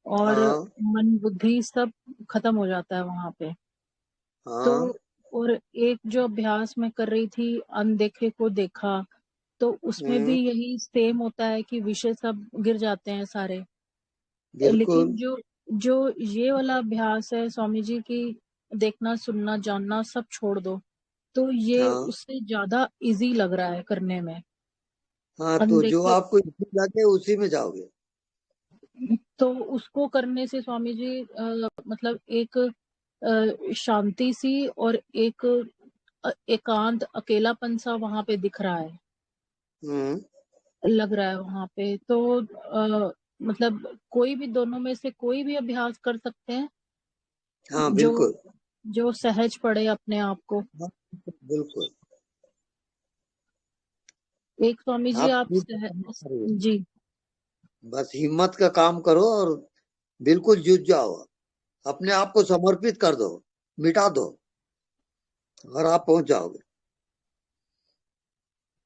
और हाँ मन बुद्धि सब खत्म हो जाता है वहां पे। तो हाँ और एक जो अभ्यास मैं कर रही थी, अनदेखे को देखा, तो उसमें भी यही सेम होता है कि विषय सब गिर जाते हैं सारे। लेकिन बिल्कुल। जो जो ये वाला अभ्यास है स्वामी जी की, देखना सुनना जानना सब छोड़ दो, तो ये हाँ उससे ज्यादा इजी लग रहा है करने में। हाँ, तो जो अनदेखे आपको इजी लगे उसी में जाओगे। तो उसको करने से स्वामी जी मतलब एक शांति सी और एक एकांत अकेलापन सा वहां पे दिख रहा है, लग रहा है वहां पे। तो मतलब कोई भी दोनों में से कोई भी अभ्यास कर सकते हैं हाँ जो बिल्कुल। जो सहज पड़े अपने आप को। हाँ, बिल्कुल। एक स्वामी जी आप आप खुद काम करो, जी बस हिम्मत का काम करो और बिल्कुल जुट जाओ, अपने आप को समर्पित कर दो, मिटा दो और आप पहुंच जाओगे।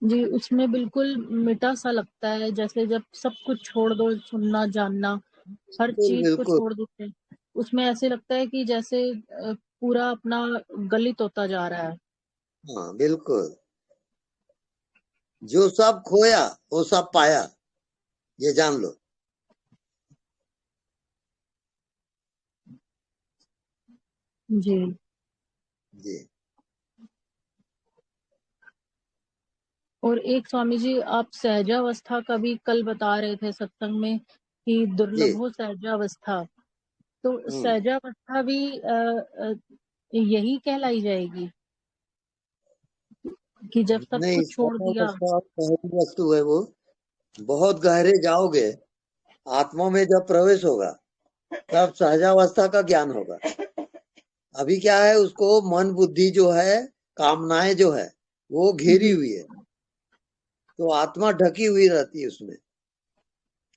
जी, उसमें बिल्कुल मिटा सा लगता है, जैसे जब सब कुछ छोड़ दो, सुनना जानना हर बिल्कुल चीज को बिल्कुल। छोड़ देते हैं, उसमें ऐसे लगता है कि जैसे पूरा अपना गलित होता जा रहा है। हाँ बिल्कुल। जो सब खोया वो सब पाया, ये जान लो। जी जी और एक स्वामी जी आप सहजावस्था का भी कल बता रहे थे सत्संग में कि जी। दुर्लभो सहजावस्था, तो सहजावस्था भी यही कहलाई जाएगी कि जब सब नहीं, कुछ छोड़ दिया। सहजावस्था पहली वस्तु है, वो बहुत गहरे जाओगे, आत्मा में जब प्रवेश होगा तब सहजावस्था का ज्ञान होगा। अभी क्या है, उसको मन बुद्धि जो है, कामनाएं जो है वो घेरी हुई है, तो आत्मा ढकी हुई रहती है, उसमें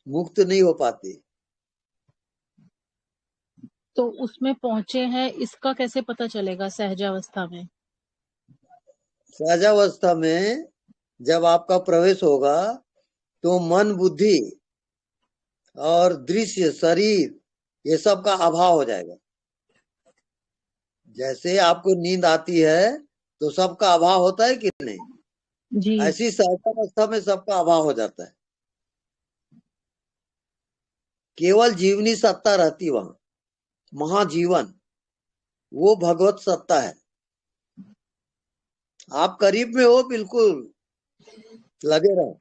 मुक्त नहीं हो पाती। तो उसमें पहुंचे हैं, इसका कैसे पता चलेगा सहजावस्था में? सहजावस्था में जब आपका प्रवेश होगा तो मन बुद्धि और दृश्य शरीर ये सब का अभाव हो जाएगा। जैसे आपको नींद आती है तो सबका अभाव होता है कि नहीं, जी ऐसी सहजावस्था में सबका अभाव हो जाता है। केवल जीवनी सत्ता रहती वहां, महाजीवन, वो भगवत सत्ता है। आप करीब में हो, बिल्कुल लगे रहो।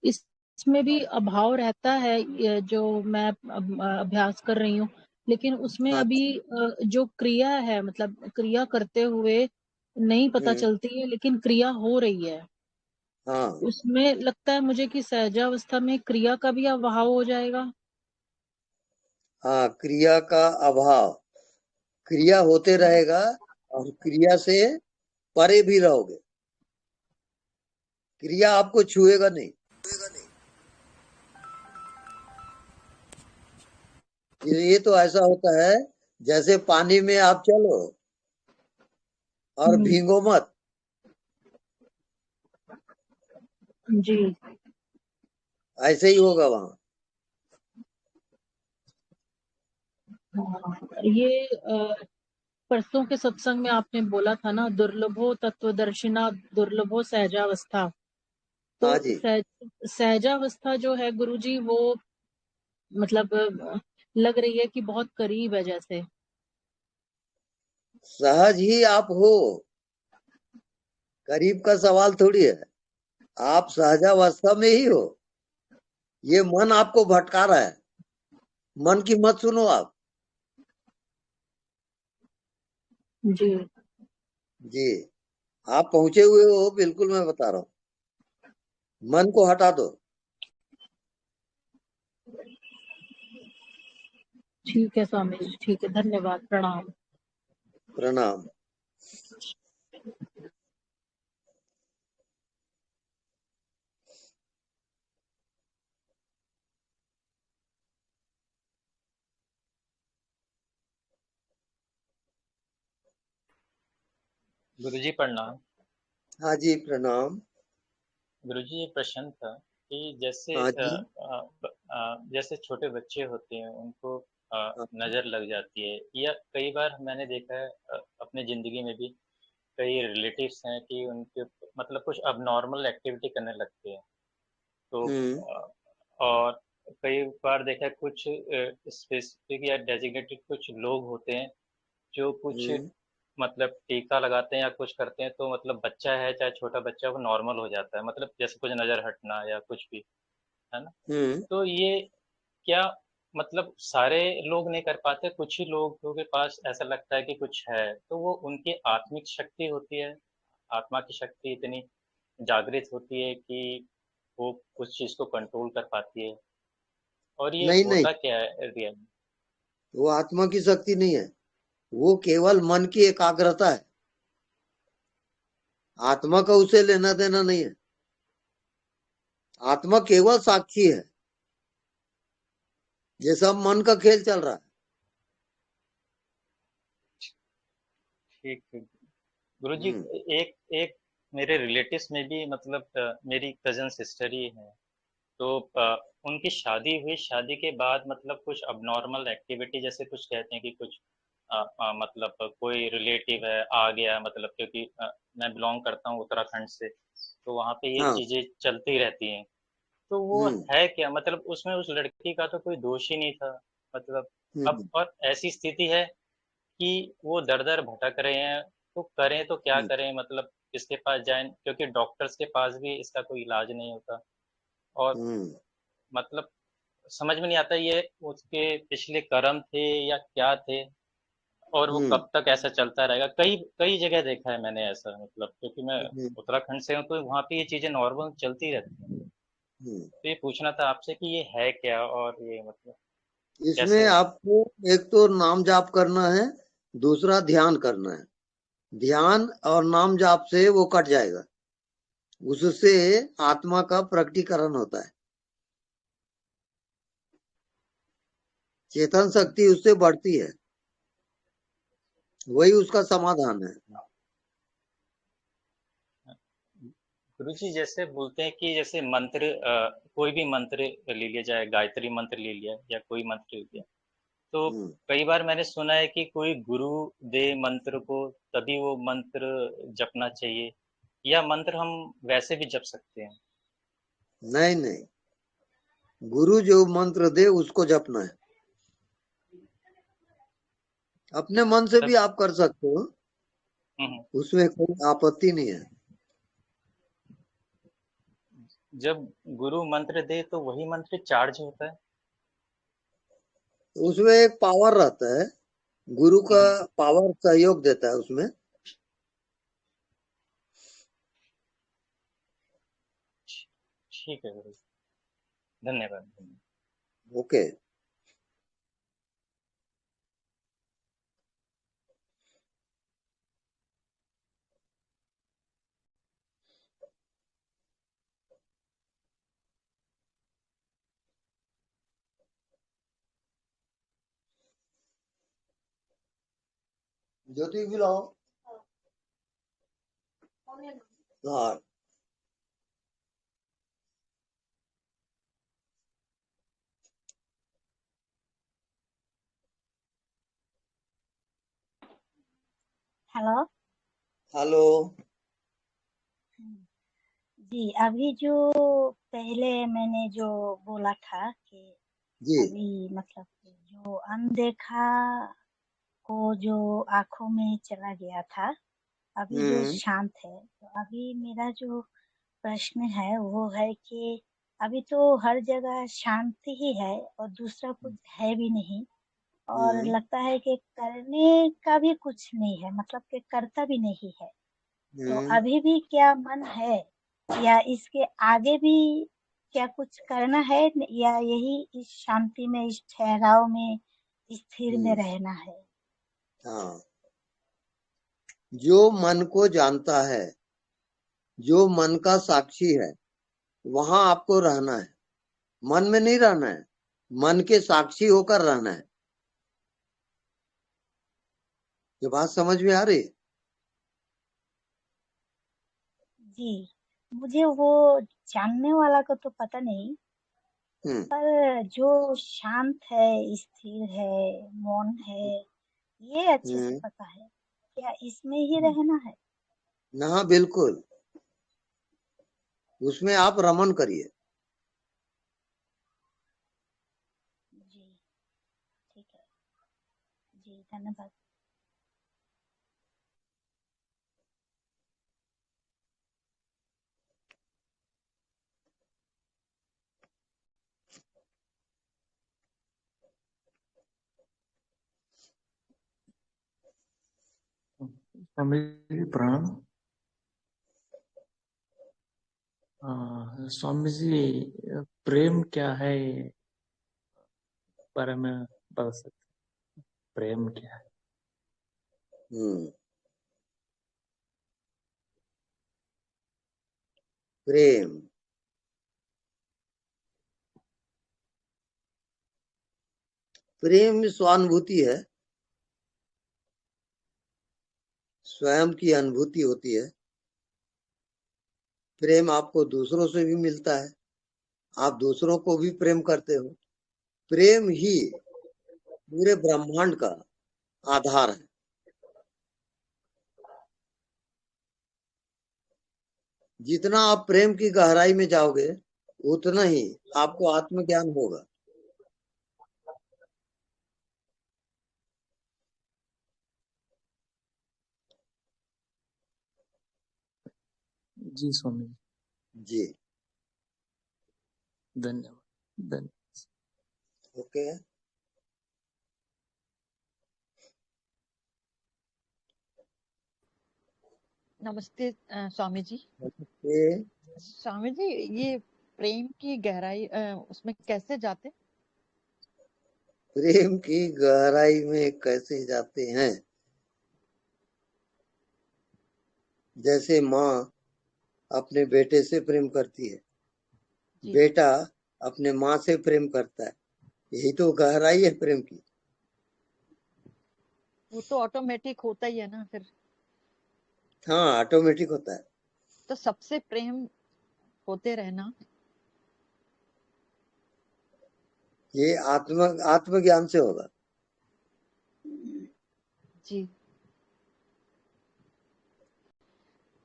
इसमें भी अभाव रहता है, ये जो मैं अभ्यास कर रही हूँ, लेकिन उसमें हाँ अभी जो क्रिया है, मतलब क्रिया करते हुए नहीं पता चलती है, लेकिन क्रिया हो रही है। हाँ उसमें लगता है मुझे कि सहजावस्था में क्रिया का भी अभाव हो जाएगा। हाँ, क्रिया का अभाव, क्रिया होते रहेगा और क्रिया से परे भी रहोगे, क्रिया आपको छुएगा नहीं। ये तो ऐसा होता है जैसे पानी में आप चलो और भीगो मत। जी ऐसे ही होगा वहां। ये परसों के सत्संग में आपने बोला था ना, दुर्लभो तत्वदर्शिना दुर्लभो सहजावस्था। तो हाँ जी, सहजावस्था जो है गुरुजी, वो मतलब लग रही है कि बहुत करीब है जैसे। सहज ही आप हो, करीब का सवाल थोड़ी है। आप सहजावस्था में ही हो, ये मन आपको भटका रहा है, मन की मत सुनो आप। जी जी, आप पहुंचे हुए हो, बिल्कुल मैं बता रहा हूँ, मन को हटा दो। ठीक है स्वामी जी, ठीक है, धन्यवाद, प्रणाम। प्रणाम। गुरुजी प्रणाम। हाँ जी प्रणाम। गुरुजी ये प्रश्न था कि जैसे हाँ जी। जैसे छोटे बच्चे होते हैं उनको हाँ। नज़र लग जाती है, या कई बार मैंने देखा है अपने ज़िंदगी में भी कई रिलेटिव्स हैं कि उनके मतलब कुछ अबनॉर्मल एक्टिविटी करने लगते हैं। तो और कई बार देखा है कुछ स्पेसिफिक या डेजिग्नेटेड कुछ लोग होते हैं जो कुछ मतलब टीका लगाते हैं या कुछ करते हैं, तो मतलब बच्चा है चाहे छोटा बच्चा वो नॉर्मल हो जाता है, मतलब जैसे कुछ नज़र हटना या कुछ भी, है ना? तो ये क्या मतलब सारे लोग नहीं कर पाते, कुछ ही लोगों के पास ऐसा लगता है कि कुछ है, तो वो उनकी आत्मिक शक्ति होती है, आत्मा की शक्ति इतनी जागृत होती है कि वो उस चीज़ को कंट्रोल कर पाती है, और ये नहीं नहीं, होता क्या है रियल में? वो आत्मा की शक्ति नहीं है, वो केवल मन की एकाग्रता है। आत्मा का उसे लेना देना नहीं है। आत्मा केवल साक्षी है। ये सब मन का खेल चल रहा है। ठीक है गुरुजी। एक एक मेरे रिलेटिव्स में भी मतलब मेरी कजन सिस्टर ही है, तो उनकी शादी हुई, शादी के बाद मतलब कुछ अबनॉर्मल एक्टिविटी, जैसे कुछ कहते हैं कि कुछ मतलब कोई रिलेटिव है आ गया, मतलब क्योंकि मैं बिलोंग करता हूँ उत्तराखंड से, तो वहाँ पे ये हाँ। चीजें चलती रहती हैं। तो वो है क्या, मतलब उसमें उस लड़की का तो कोई दोष ही नहीं था, मतलब अब और ऐसी स्थिति है कि वो दर दर भटक रहे हैं, तो करें तो क्या करें, मतलब किसके पास जाएं, क्योंकि डॉक्टर्स के पास भी इसका कोई इलाज नहीं होता, और मतलब समझ में नहीं आता ये उसके पिछले कर्म थे या क्या थे, और वो कब तक ऐसा चलता रहेगा। कई कई जगह देखा है मैंने ऐसा, मतलब क्योंकि मैं उत्तराखंड से हूँ तो वहाँ पे ये चीजें नॉर्मल चलती रहती हैं। तो ये पूछना था आपसे कि ये है क्या, और ये मतलब इसमें कैसे? आपको एक तो नाम जाप करना है, दूसरा ध्यान करना है। ध्यान और नाम जाप से वो कट जाएगा, उससे आत्मा का प्रकटीकरण होता है, चेतन शक्ति उससे बढ़ती है, वही उसका समाधान है। गुरुजी जैसे बोलते हैं कि जैसे मंत्र कोई भी मंत्र ले लिया जाए, गायत्री मंत्र ले लिया या कोई मंत्र ले लिया, तो कई बार मैंने सुना है कि कोई गुरु दे मंत्र को तभी वो मंत्र जपना चाहिए, या मंत्र हम वैसे भी जप सकते हैं? नहीं नहीं, गुरु जो मंत्र दे उसको जपना है। अपने मन से भी आप कर सकते हो, उसमें कोई आपत्ति नहीं है। जब गुरु मंत्र दे तो वही मंत्र चार्ज होता है? उसमें एक पावर रहता है, गुरु का पावर सहयोग देता है उसमें। ठीक है गुरु, धन्यवाद। ओके। ज्योति भी लाओ। हाँ। हेलो। हेलो। जी अभी जो पहले मैंने जो बोला था कि अभी मतलब जो अनदेखा को जो आंखों में चला गया था, अभी जो शांत है, तो अभी मेरा जो प्रश्न है वो है कि अभी तो हर जगह शांति ही है और दूसरा कुछ है भी नहीं, और लगता है कि करने का भी कुछ नहीं है, मतलब कि करता भी नहीं है। तो अभी भी क्या मन है, या इसके आगे भी क्या कुछ करना है, या यही इस शांति में, इस ठहराव में, स्थिर में रहना है? हाँ, जो मन को जानता है, जो मन का साक्षी है, वहां आपको रहना है। मन में नहीं रहना है, मन के साक्षी होकर रहना है। ये बात समझ में आ रही है? जी, मुझे वो जानने वाला का तो पता नहीं, पर जो शांत है, स्थिर है, मौन है, ये अच्छे से पता है। क्या इसमें ही रहना है? हाँ बिल्कुल, उसमें आप रमन करिए। जी, ठीक है। जी, धन्यवाद। स्वामी जी प्रणाम। स्वामी जी, प्रेम क्या है बारे में बता सकते? प्रेम क्या है? प्रेम प्रेम में स्वानुभूति है, स्वयं की अनुभूति होती है। प्रेम आपको दूसरों से भी मिलता है, आप दूसरों को भी प्रेम करते हो। प्रेम ही पूरे ब्रह्मांड का आधार है। जितना आप प्रेम की गहराई में जाओगे, उतना ही आपको आत्मज्ञान होगा। जी स्वामी जी, धन्यवाद। ओके। नमस्ते स्वामी जी। नमस्ते। स्वामी जी, ये प्रेम की गहराई उसमें कैसे जाते? प्रेम की गहराई में कैसे जाते हैं? जैसे माँ अपने बेटे से प्रेम करती है, बेटा अपने माँ से प्रेम करता है, यही तो गहराई है प्रेम की। वो तो ऑटोमेटिक होता ही है ना फिर। हाँ, ऑटोमेटिक होता है। तो सबसे प्रेम होते रहना, ये आत्मज्ञान से होगा। जी।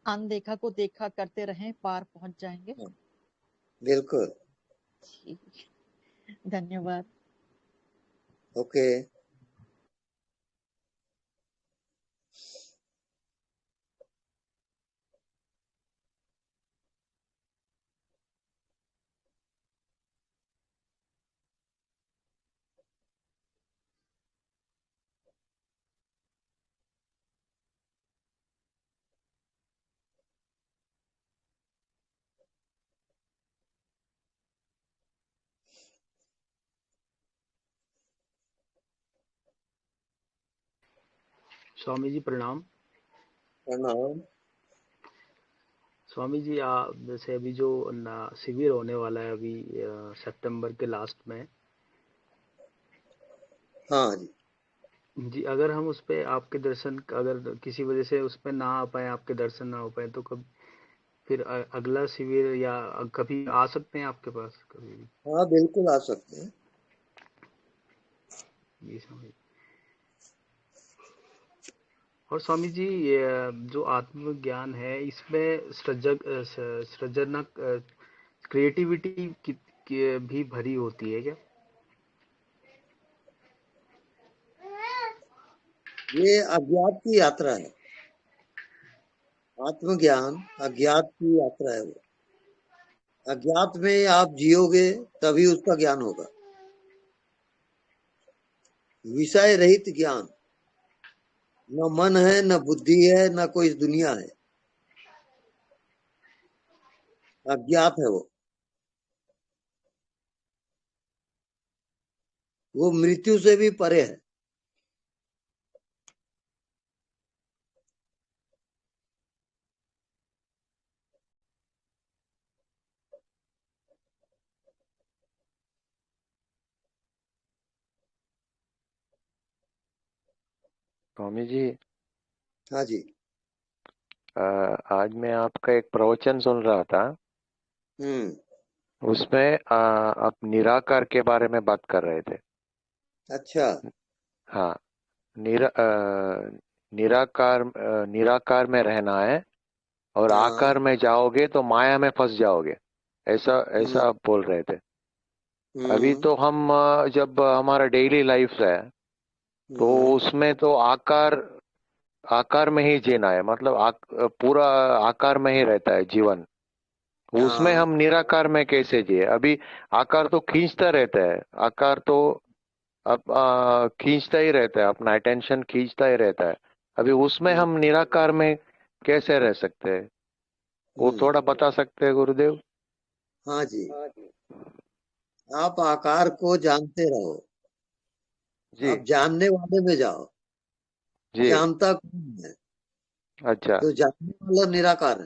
अनदेखा को देखा करते रहें, पार पहुंच जाएंगे। बिल्कुल। ठीक, धन्यवाद। ओके। स्वामी जी प्रणाम। प्रणाम। स्वामी जी, जैसे अभी जो शिविर होने वाला है अभी सितंबर के लास्ट में। हाँ जी। जी, अगर हम उस पे आपके दर्शन, अगर किसी वजह से उस पे ना आ पाए, आपके दर्शन ना हो पाए, तो कब फिर अगला शिविर या कभी आ सकते हैं आपके पास कभी भी? हाँ बिल्कुल आ सकते हैं। जी स्वामी। और स्वामी जी, ये जो आत्मज्ञान है, इसमें सृजनक क्रिएटिविटी भी भरी होती है क्या? ये अज्ञात की यात्रा है। आत्मज्ञान अज्ञात की यात्रा है। वो अज्ञात में आप जियोगे तभी उसका ज्ञान होगा। विषय रहित ज्ञान, न मन है, न बुद्धि है, न कोई दुनिया है, अज्ञात है। वो मृत्यु से भी परे है। स्वामी जी, हाँ जी। आज मैं आपका एक प्रवचन सुन रहा था। उसमें आप निराकार के बारे में बात कर रहे थे। अच्छा। हाँ, निराकार में रहना है और हाँ। आकार में जाओगे तो माया में फंस जाओगे, ऐसा आप बोल रहे थे। अभी तो हम जब हमारा डेली लाइफ है तो उसमें तो आकार में ही जीना है, मतलब पूरा आकार में ही रहता है जीवन। उसमें हम निराकार में कैसे जिए? अभी आकार तो खींचता रहता है, आकार तो अब खींचता ही रहता है, अपना अटेंशन खींचता ही रहता है। अभी उसमें हम निराकार में कैसे रह सकते हैं, वो थोड़ा बता सकते हैं गुरुदेव? हाँ जी, आप आकार को जानते रहो, जी आप जानने वाले में जाओ। जी। जानता कौन है? अच्छा। तो जानने वाला निराकार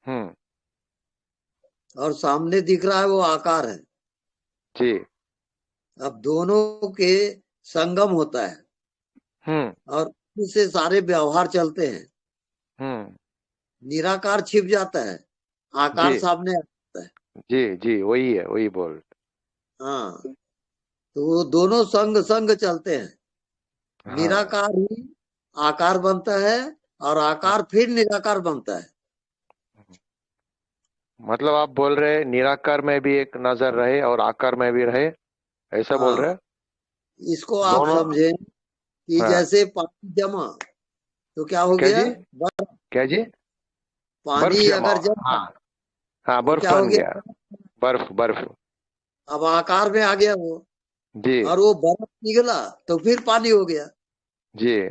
है और सामने दिख रहा है वो आकार है। जी। अब दोनों के संगम होता है और उससे सारे व्यवहार चलते हैं। निराकार छिप जाता है, आकार जी सामने आता है। जी जी, वही है, वही बोल। हाँ, तो वो दोनों संग संग चलते हैं। हाँ, निराकार ही आकार बनता है और आकार फिर निराकार बनता है। मतलब आप बोल रहे निराकार में भी एक नजर रहे और आकार में भी रहे, ऐसा बोल रहे? हाँ, इसको आप दोनों। समझे कि हाँ। जैसे पानी जमा तो क्या हो क्या गया? जी? बर्फ। क्या जी? बर्फ पानी जमा। अगर जमा हाँ हाँ, तो बर्फ क्या हो बन गया? गया, बर्फ। अब आकार में आ गया वो, जी और वो बर्फ पिघला तो फिर पानी हो गया। जी।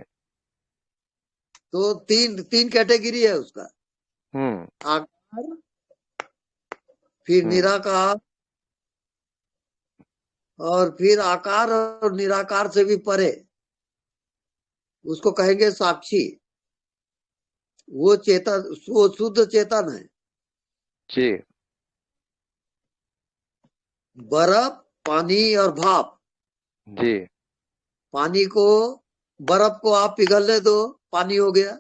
तो तीन कैटेगरी है उसका। आकार, फिर निराकार, और फिर आकार और निराकार से भी परे उसको कहेंगे साक्षी। वो चेतन, वो शुद्ध चेतन है। जी। बर्फ, पानी और भाप। जी। पानी को, बर्फ को आप पिघलने दो, पानी हो गया।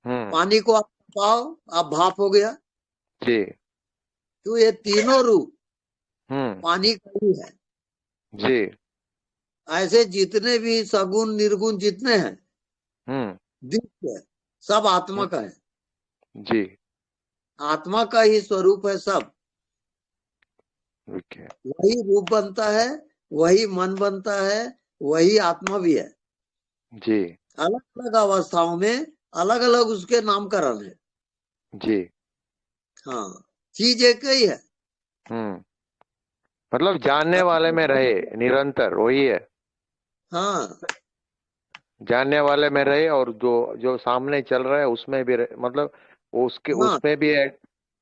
पानी को आप पाओ, आप भाप हो गया। जी तो ये तीनों रूप पानी का ही है। जी। ऐसे जितने भी सगुण निर्गुण जितने हैं दिव्य, सब आत्मा का है। जी। आत्मा का ही स्वरूप है सब। वही रूप बनता है, वही मन बनता है, वही आत्मा भी है। जी अलग अलग अवस्थाओं में अलग अलग उसके नामकरण है। जी। हाँ, चीज एक ही है। मतलब जानने वाले में रहे निरंतर, वही है। हाँ, जानने वाले में रहे और जो सामने चल रहा है उसमें भी रहे, मतलब हाँ, उसमें भी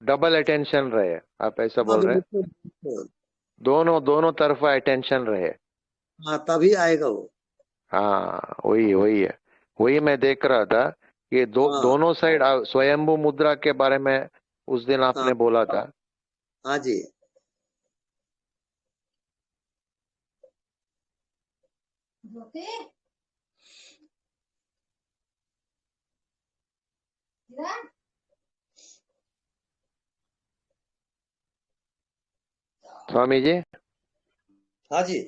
डबल अटेंशन रहे, आप ऐसा हाँ, बोल रहे हैं? बिल्कुल, बिल्कुल। दोनों तरफ अटेंशन रहे। हाँ, तभी आएगा वो। हाँ, वही है, वही मैं देख रहा था कि दोनों साइड। स्वयंभू मुद्रा के बारे में उस दिन आपने बोला था। हाँ जी। स्वामी जी, हाँ जी।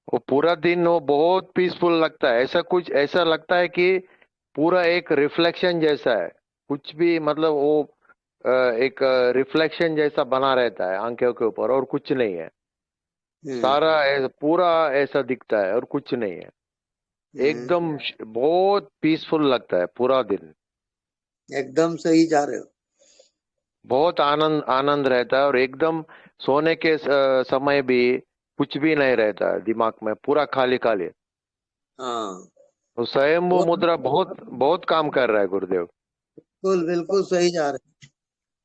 वो पूरा दिन वो बहुत पीसफुल लगता है, ऐसा लगता है कि पूरा एक रिफ्लेक्शन जैसा है, कुछ भी मतलब वो एक रिफ्लेक्शन जैसा बना रहता है आंखों के ऊपर, और कुछ नहीं है। सारा पूरा ऐसा दिखता है और कुछ नहीं है। एकदम बहुत पीसफुल लगता है पूरा दिन। एकदम सही जा रहे हो। बहुत आनंद रहता है, और एकदम सोने के समय भी कुछ भी नहीं रहता है दिमाग में, पूरा खाली। हाँ, तो स्वयंभू मुद्रा बहुत काम कर रहा है गुरुदेव। बिल्कुल बिल्कुल सही जा रहे हैं।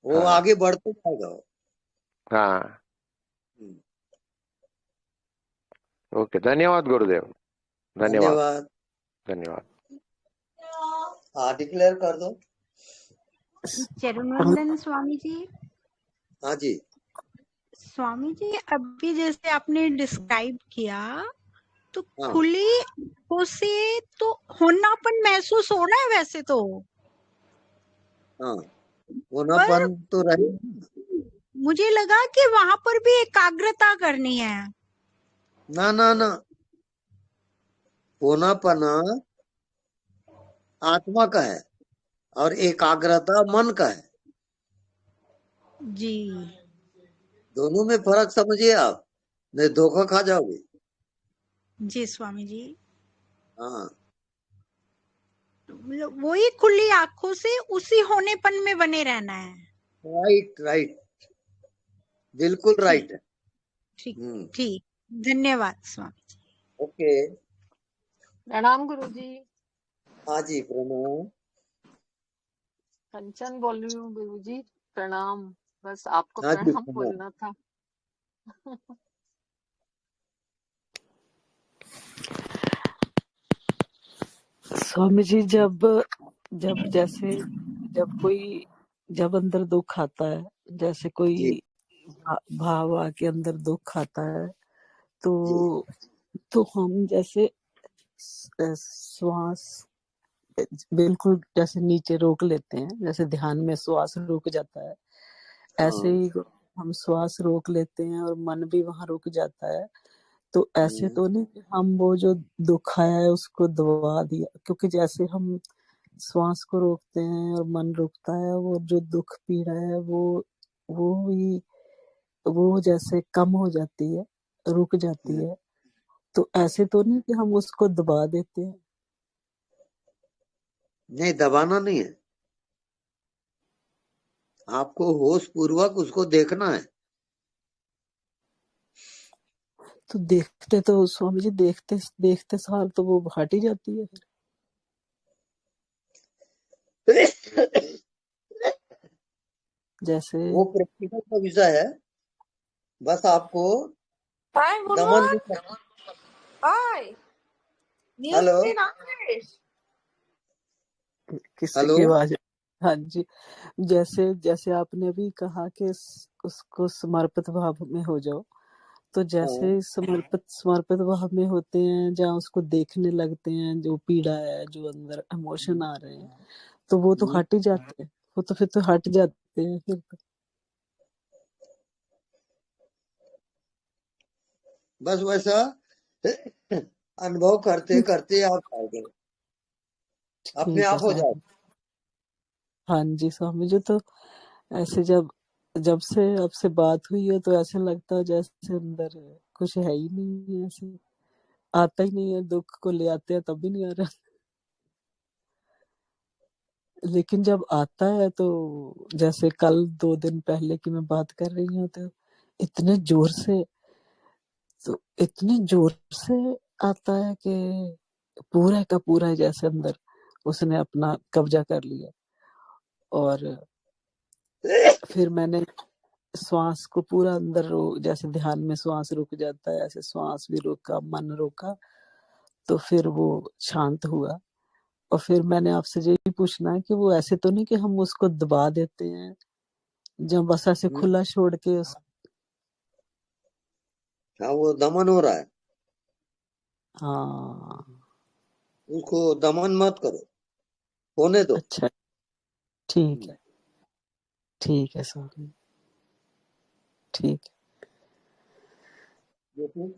वो हाँ आगे बढ़ते जाएगा वो। हाँ। ओके, धन्यवाद गुरुदेव, धन्यवाद। हाँ, डिक्लेयर कर दो। चरण वंदन स्वामी जी। हाँ जी। स्वामी जी, अभी जैसे आपने डिस्क्राइब किया, तो खुली आंखों से तो होनापन महसूस हो रहा है वैसे तो। हाँ, पर होनापन तो रहे। मुझे लगा कि वहां पर भी एकाग्रता करनी है। ना ना ना, होनापन आत्मा का है और एकाग्रता मन का है। जी दोनों में फर्क समझिए आप, नहीं धोखा खा जाओगे। जी स्वामी जी, हाँ, मतलब वही खुली आंखों से उसी होनेपन में बने रहना है। राइट राइट, बिल्कुल ठीक राइट है। ठीक ठीक, धन्यवाद स्वामी जी। ओके, प्रणाम गुरुजी। हाँ जी, प्रणाम। कंचन बोल रही हूँ गुरुजी, प्रणाम। बस आपको हाँ जी, प्रणाम प्रणाम। बोलना था। स्वामी जी, जब जैसे जब अंदर दुख आता है, जैसे कोई जी भाव आके अंदर दुख आता है, जी तो हम जैसे श्वास बिल्कुल जैसे नीचे रोक लेते हैं, जैसे ध्यान में श्वास रुक जाता है, ऐसे हाँ, ही हम श्वास रोक लेते हैं और मन भी वहां रुक जाता है। तो ऐसे तो नहीं कि हम वो जो दुख आया है उसको दबा दिया, क्योंकि जैसे हम श्वास को रोकते हैं और मन रुकता है, वो जो दुख पीड़ा है वो जैसे कम हो जाती है, रुक जाती है। तो ऐसे तो नहीं कि हम उसको दबा देते हैं। नहीं, दबाना नहीं है, आपको होश पूर्वक उसको देखना है। तो देखते तो स्वामी जी, देखते देखते सार तो वो हट ही जाती है फिर। जैसे वो प्रैक्टिकल का विषय है, बस आपको Hi, दमन Munmut. नहीं करना। Hi. New hello screen English. किसी हेलो, की आवाज। हाँ जी, जैसे जैसे आपने अभी कहा कि उसको समर्पित भाव में हो जाओ, तो जैसे हाँ, समर्पित भाव में होते हैं, जहाँ उसको देखने लगते हैं, जो पीड़ा है, जो अंदर इमोशन आ रहे हैं, तो वो तो हट ही जाते हैं, वो तो फिर तो हट जाते हैं फिर तो। बस वैसा अनुभव करते करते आप आओगे, अपने ठीक है आप हो जाए। स्वामी। हाँ जी स्वामी जी, तो ऐसे जब जब से आपसे बात हुई है, तो ऐसे लगता है जैसे अंदर कुछ है ही नहीं है, ऐसे आता ही नहीं है, दुख को ले आते हैं तब भी नहीं आ रहा। लेकिन जब आता है तो जैसे कल 2 दिन पहले की मैं बात कर रही हूँ, तो इतने जोर से तो इतने जोर से आता है कि पूरा का पूरा जैसे अंदर उसने अपना कब्जा कर लिया। और फिर मैंने श्वास को पूरा अंदर जैसे ध्यान में श्वास रुक जाता है, ऐसे श्वास भी रोका, मन रोका, तो फिर वो शांत हुआ। और फिर मैंने आपसे यही पूछना है कि वो ऐसे तो नहीं कि हम उसको दबा देते हैं, जब बस ऐसे खुला छोड़ के हाँ, वो दमन हो रहा है, हाँ उसको दमन मत करो, होने दो। अच्छा, ठीक है, ठीक है स्वामी, ठीक है। देखो